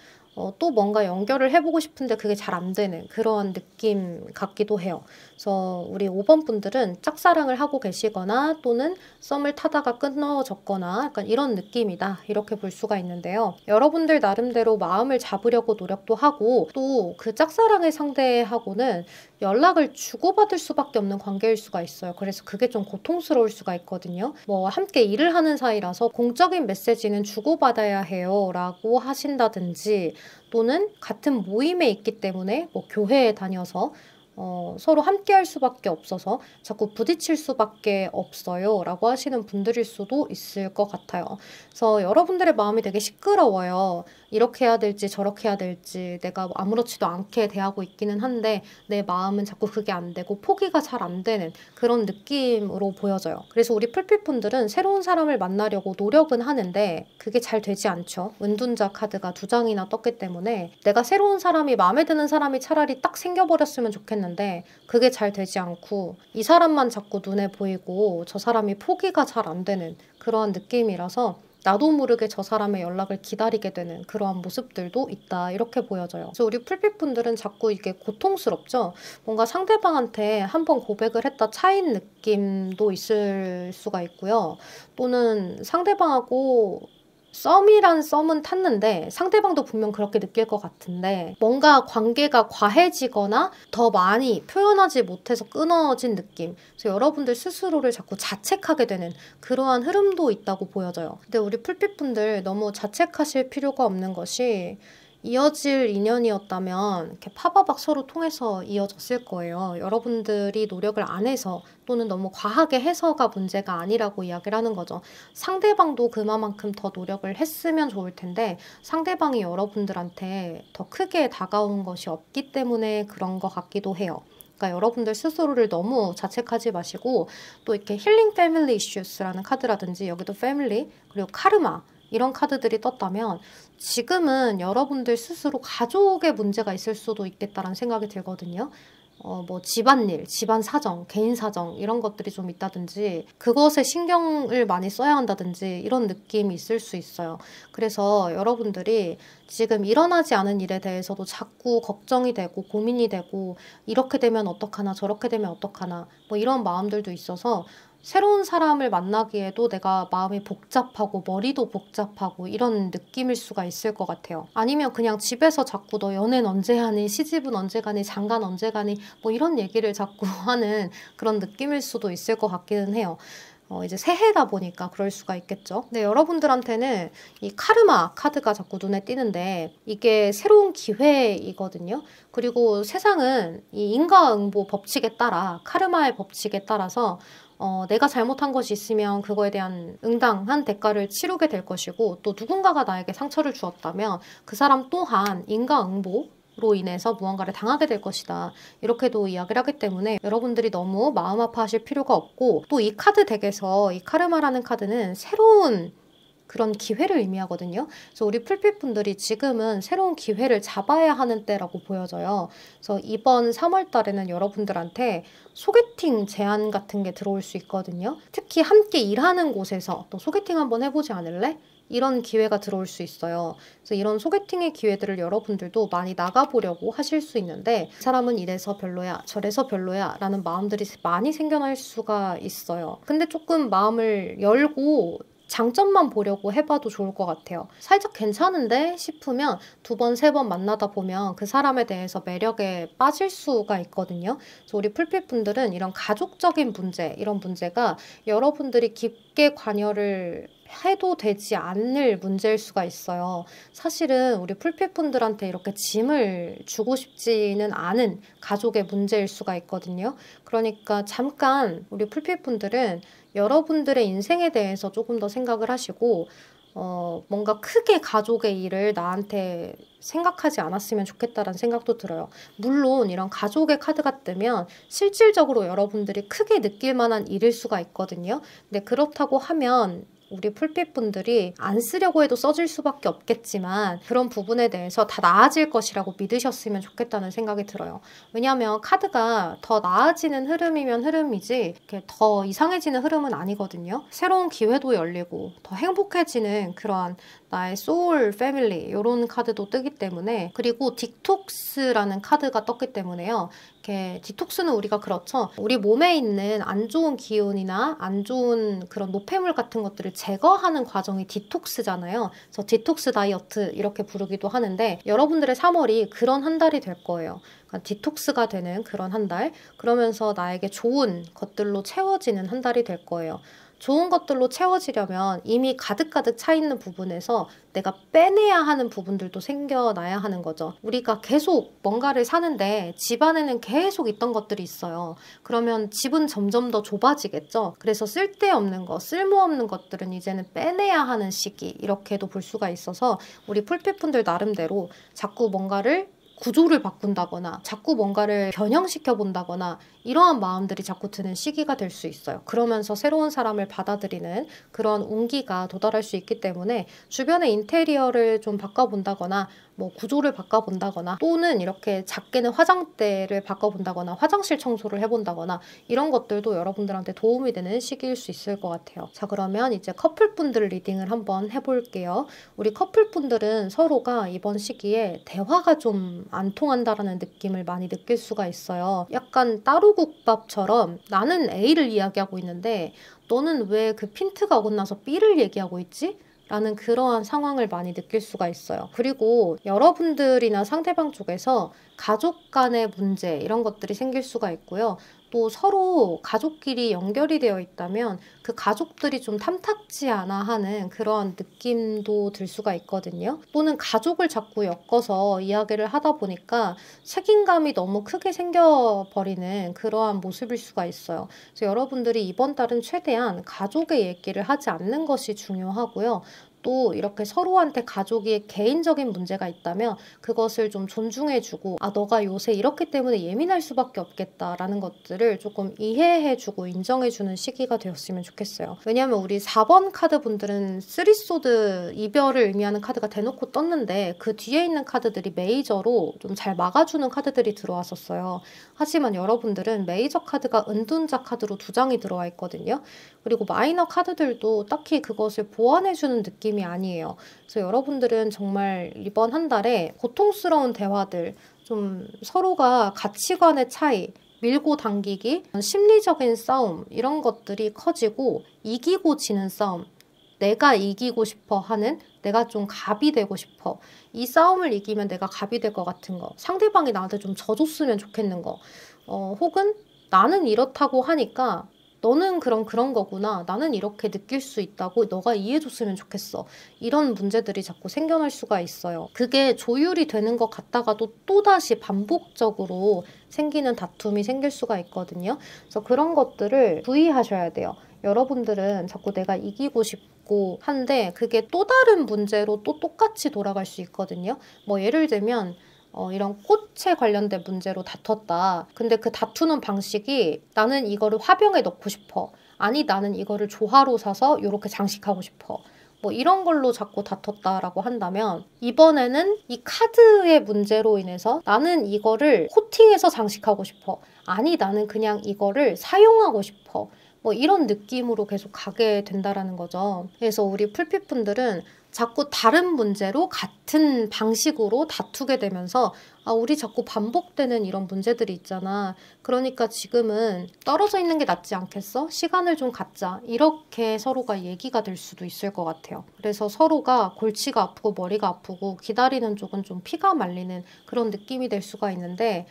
또 뭔가 연결을 해보고 싶은데 그게 잘 안 되는 그런 느낌 같기도 해요. 그래서 우리 5번 분들은 짝사랑을 하고 계시거나 또는 썸을 타다가 끊어졌거나 약간 이런 느낌이다 이렇게 볼 수가 있는데요. 여러분들 나름대로 마음을 잡으려고 노력도 하고 또 그 짝사랑의 상대하고는 연락을 주고받을 수밖에 없는 관계일 수가 있어요. 그래서 그게 좀 고통스러울 수가 있거든요. 뭐 함께 일을 하는 사이라서 공적인 메시지는 주고받아야 해요 라고 하신다든지 또는 같은 모임에 있기 때문에 뭐 교회에 다녀서 서로 함께 할 수밖에 없어서 자꾸 부딪힐 수밖에 없어요 라고 하시는 분들일 수도 있을 것 같아요. 그래서 여러분들의 마음이 되게 시끄러워요. 이렇게 해야 될지 저렇게 해야 될지 내가 아무렇지도 않게 대하고 있기는 한데 내 마음은 자꾸 그게 안 되고 포기가 잘 안 되는 그런 느낌으로 보여져요. 그래서 우리 풀빛분들은 새로운 사람을 만나려고 노력은 하는데 그게 잘 되지 않죠. 은둔자 카드가 2장이나 떴기 때문에 내가 새로운 사람이 마음에 드는 사람이 차라리 딱 생겨버렸으면 좋겠는데 그게 잘 되지 않고 이 사람만 자꾸 눈에 보이고 저 사람이 포기가 잘 안 되는 그러한 느낌이라서 나도 모르게 저 사람의 연락을 기다리게 되는 그러한 모습들도 있다 이렇게 보여져요. 그래서 우리 풀빛분들은 자꾸 이게 고통스럽죠. 뭔가 상대방한테 한번 고백을 했다 차인 느낌도 있을 수가 있고요. 또는 상대방하고 썸이란 썸은 탔는데 상대방도 분명 그렇게 느낄 것 같은데 뭔가 관계가 과해지거나 더 많이 표현하지 못해서 끊어진 느낌. 그래서 여러분들 스스로를 자꾸 자책하게 되는 그러한 흐름도 있다고 보여져요. 근데 우리 풀빛분들 너무 자책하실 필요가 없는 것이 이어질 인연이었다면 이렇게 파바박 서로 통해서 이어졌을 거예요. 여러분들이 노력을 안 해서 또는 너무 과하게 해서가 문제가 아니라고 이야기를 하는 거죠. 상대방도 그만큼 더 노력을 했으면 좋을 텐데 상대방이 여러분들한테 더 크게 다가오는 것이 없기 때문에 그런 것 같기도 해요. 그러니까 여러분들 스스로를 너무 자책하지 마시고 또 이렇게 힐링 패밀리 이슈스라는 카드라든지 여기도 패밀리 그리고 카르마 이런 카드들이 떴다면 지금은 여러분들 스스로 가족의 문제가 있을 수도 있겠다라는 생각이 들거든요. 뭐 집안일, 집안 사정, 개인 사정 이런 것들이 좀 있다든지 그것에 신경을 많이 써야 한다든지 이런 느낌이 있을 수 있어요. 그래서 여러분들이 지금 일어나지 않은 일에 대해서도 자꾸 걱정이 되고 고민이 되고 이렇게 되면 어떡하나 저렇게 되면 어떡하나 뭐 이런 마음들도 있어서 새로운 사람을 만나기에도 내가 마음이 복잡하고 머리도 복잡하고 이런 느낌일 수가 있을 것 같아요. 아니면 그냥 집에서 자꾸 너 연애는 언제 하니? 시집은 언제 가니? 장가는 언제 가니? 뭐 이런 얘기를 자꾸 하는 그런 느낌일 수도 있을 것 같기는 해요. 이제 새해다 보니까 그럴 수가 있겠죠. 근데 여러분들한테는 이 카르마 카드가 자꾸 눈에 띄는데 이게 새로운 기회이거든요. 그리고 세상은 이 인과응보 법칙에 따라 카르마의 법칙에 따라서 내가 잘못한 것이 있으면 그거에 대한 응당한 대가를 치르게 될 것이고 또 누군가가 나에게 상처를 주었다면 그 사람 또한 인과응보로 인해서 무언가를 당하게 될 것이다. 이렇게도 이야기를 하기 때문에 여러분들이 너무 마음 아파하실 필요가 없고 또 이 카드 덱에서 이 카르마라는 카드는 새로운 그런 기회를 의미하거든요. 그래서 우리 풀빛분들이 지금은 새로운 기회를 잡아야 하는 때라고 보여져요. 그래서 이번 3월 달에는 여러분들한테 소개팅 제안 같은 게 들어올 수 있거든요. 특히 함께 일하는 곳에서 또 소개팅 한번 해보지 않을래? 이런 기회가 들어올 수 있어요. 그래서 이런 소개팅의 기회들을 여러분들도 많이 나가보려고 하실 수 있는데 이 사람은 이래서 별로야 저래서 별로야 라는 마음들이 많이 생겨날 수가 있어요. 근데 조금 마음을 열고 장점만 보려고 해봐도 좋을 것 같아요. 살짝 괜찮은데 싶으면 2번, 3번 만나다 보면 그 사람에 대해서 매력에 빠질 수가 있거든요. 그래서 우리 풀빛분들은 이런 가족적인 문제, 이런 문제가 여러분들이 깊게 관여를 해도 되지 않을 문제일 수가 있어요. 사실은 우리 풀빛분들한테 이렇게 짐을 주고 싶지는 않은 가족의 문제일 수가 있거든요. 그러니까 잠깐 우리 풀빛분들은 여러분들의 인생에 대해서 조금 더 생각을 하시고 뭔가 크게 가족의 일을 나한테 생각하지 않았으면 좋겠다라는 생각도 들어요. 물론 이런 가족의 카드가 뜨면 실질적으로 여러분들이 크게 느낄 만한 일일 수가 있거든요. 근데 그렇다고 하면 우리 풀빛분들이 안 쓰려고 해도 써질 수밖에 없겠지만 그런 부분에 대해서 다 나아질 것이라고 믿으셨으면 좋겠다는 생각이 들어요. 왜냐하면 카드가 더 나아지는 흐름이면 흐름이지 이렇게 더 이상해지는 흐름은 아니거든요. 새로운 기회도 열리고 더 행복해지는 그러한 나의 소울 패밀리 이런 카드도 뜨기 때문에 그리고 디톡스라는 카드가 떴기 때문에요. 이렇게 디톡스는 우리가 그렇죠. 우리 몸에 있는 안 좋은 기운이나 안 좋은 그런 노폐물 같은 것들을 제거하는 과정이 디톡스잖아요. 그래서 디톡스 다이어트 이렇게 부르기도 하는데 여러분들의 3월이 그런 한 달이 될 거예요. 그러니까 디톡스가 되는 그런 한 달. 그러면서 나에게 좋은 것들로 채워지는 한 달이 될 거예요. 좋은 것들로 채워지려면 이미 가득가득 차 있는 부분에서 내가 빼내야 하는 부분들도 생겨나야 하는 거죠. 우리가 계속 뭔가를 사는데 집안에는 계속 있던 것들이 있어요. 그러면 집은 점점 더 좁아지겠죠. 그래서 쓸데없는 거, 쓸모없는 것들은 이제는 빼내야 하는 시기 이렇게도 볼 수가 있어서 우리 풀빛분들 나름대로 자꾸 뭔가를 구조를 바꾼다거나 자꾸 뭔가를 변형시켜 본다거나 이러한 마음들이 자꾸 드는 시기가 될 수 있어요. 그러면서 새로운 사람을 받아들이는 그런 운기가 도달할 수 있기 때문에 주변의 인테리어를 좀 바꿔본다거나 뭐 구조를 바꿔본다거나 또는 이렇게 작게는 화장대를 바꿔본다거나 화장실 청소를 해본다거나 이런 것들도 여러분들한테 도움이 되는 시기일 수 있을 것 같아요. 자, 그러면 이제 커플분들 리딩을 한번 해볼게요. 우리 커플분들은 서로가 이번 시기에 대화가 좀 안 통한다라는 느낌을 많이 느낄 수가 있어요. 약간 따로국밥처럼 나는 A를 이야기하고 있는데 너는 왜 그 핀트가 어긋나서 B를 얘기하고 있지? 라는 그러한 상황을 많이 느낄 수가 있어요. 그리고 여러분들이나 상대방 쪽에서 가족 간의 문제 이런 것들이 생길 수가 있고요. 또 서로 가족끼리 연결이 되어 있다면 그 가족들이 좀 탐탁지 않아 하는 그런 느낌도 들 수가 있거든요. 또는 가족을 자꾸 엮어서 이야기를 하다 보니까 책임감이 너무 크게 생겨버리는 그러한 모습일 수가 있어요. 그래서 여러분들이 이번 달은 최대한 가족의 얘기를 하지 않는 것이 중요하고요. 또 이렇게 서로한테 가족이 개인적인 문제가 있다면 그것을 좀 존중해주고, 아, 너가 요새 이렇기 때문에 예민할 수밖에 없겠다라는 것들을 조금 이해해주고 인정해주는 시기가 되었으면 좋겠어요. 왜냐하면 우리 4번 카드 분들은 쓰리소드 이별을 의미하는 카드가 대놓고 떴는데 그 뒤에 있는 카드들이 메이저로 좀 잘 막아주는 카드들이 들어왔었어요. 하지만 여러분들은 메이저 카드가 은둔자 카드로 2장이 들어와 있거든요. 그리고 마이너 카드들도 딱히 그것을 보완해주는 느낌이 아니에요. 그래서 여러분들은 정말 이번 한 달에 고통스러운 대화들, 좀 서로가 가치관의 차이, 밀고 당기기, 심리적인 싸움 이런 것들이 커지고 이기고 지는 싸움, 내가 이기고 싶어 하는, 내가 좀 갑이 되고 싶어, 이 싸움을 이기면 내가 갑이 될 것 같은 거, 상대방이 나한테 좀 져줬으면 좋겠는 거, 혹은 나는 이렇다고 하니까 너는 그럼 그런 거구나, 나는 이렇게 느낄 수 있다고 너가 이해해줬으면 좋겠어, 이런 문제들이 자꾸 생겨날 수가 있어요. 그게 조율이 되는 것 같다가도 또다시 반복적으로 생기는 다툼이 생길 수가 있거든요. 그래서 그런 것들을 주의하셔야 돼요. 여러분들은 자꾸 내가 이기고 싶고 한데 그게 또 다른 문제로 또 똑같이 돌아갈 수 있거든요. 뭐 예를 들면 이런 꽃에 관련된 문제로 다퉜다. 근데 그 다투는 방식이 나는 이거를 화병에 넣고 싶어, 아니 나는 이거를 조화로 사서 이렇게 장식하고 싶어, 뭐 이런 걸로 자꾸 다퉜다라고 한다면 이번에는 이 카드의 문제로 인해서 나는 이거를 코팅해서 장식하고 싶어, 아니 나는 그냥 이거를 사용하고 싶어, 뭐 이런 느낌으로 계속 가게 된다라는 거죠. 그래서 우리 풀핏분들은 자꾸 다른 문제로 같은 방식으로 다투게 되면서 아, 우리 자꾸 반복되는 이런 문제들이 있잖아. 그러니까 지금은 떨어져 있는 게 낫지 않겠어? 시간을 좀 갖자. 이렇게 서로가 얘기가 될 수도 있을 것 같아요. 그래서 서로가 골치가 아프고 머리가 아프고 기다리는 쪽은 좀 피가 말리는 그런 느낌이 될 수가 있는데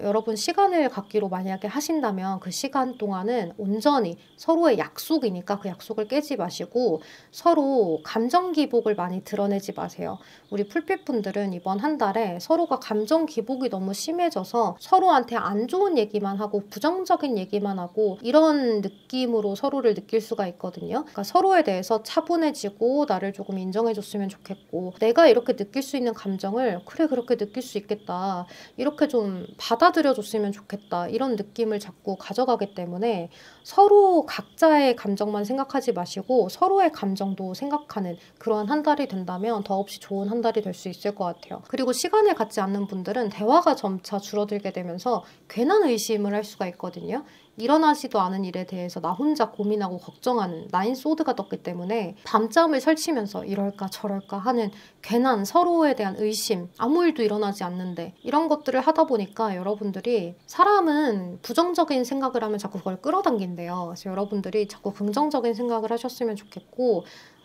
여러분 시간을 갖기로 만약에 하신다면 그 시간 동안은 온전히 서로의 약속이니까 그 약속을 깨지 마시고 서로 감정 기복을 많이 드러내지 마세요. 우리 풀빛분들은 이번 한 달에 서로가 감정 기복이 너무 심해져서 서로한테 안 좋은 얘기만 하고 부정적인 얘기만 하고 이런 느낌으로 서로를 느낄 수가 있거든요. 그러니까 서로에 대해서 차분해지고 나를 조금 인정해줬으면 좋겠고, 내가 이렇게 느낄 수 있는 감정을 그래 그렇게 느낄 수 있겠다, 이렇게 좀 받아들여줬으면 좋겠다, 이런 느낌을 자꾸 가져가기 때문에 서로 각자의 감정만 생각하지 마시고 서로의 감정도 생각하는 그러한 한 달이 된다면 더없이 좋은 한 달이 될 수 있을 것 같아요. 그리고 시간을 갖지 않는 분들은 대화가 점차 줄어들게 되면서 괜한 의심을 할 수가 있거든요. 일어나지도 않은 일에 대해서 나 혼자 고민하고 걱정하는 나인 소드가 떴기 때문에 밤잠을 설치면서 이럴까 저럴까 하는 괜한 서로에 대한 의심, 아무 일도 일어나지 않는데 이런 것들을 하다 보니까 여러분들이, 사람은 부정적인 생각을 하면 자꾸 그걸 끌어당긴대요. 그래서 여러분들이 자꾸 긍정적인 생각을 하셨으면 좋겠고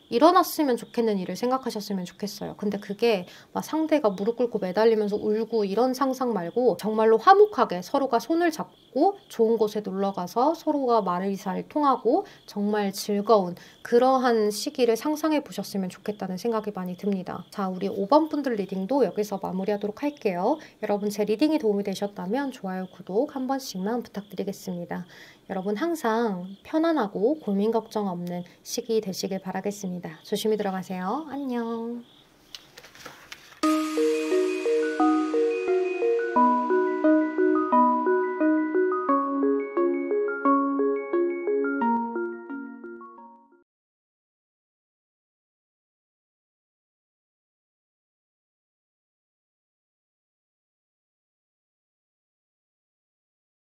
일어났으면 좋겠는 일을 생각하셨으면 좋겠어요. 근데 그게 막 상대가 무릎 꿇고 매달리면서 울고 이런 상상 말고 정말로 화목하게 서로가 손을 잡고 좋은 곳에 놀러가서 서로가 말을 잘 통하고 정말 즐거운 그러한 시기를 상상해 보셨으면 좋겠다는 생각이 많이 듭니다. 자, 우리 5번 분들 리딩도 여기서 마무리하도록 할게요. 여러분 제 리딩이 도움이 되셨다면 좋아요, 구독 한 번씩만 부탁드리겠습니다. 여러분 항상 편안하고 고민 걱정 없는 시기 되시길 바라겠습니다. 조심히 들어가세요. 안녕.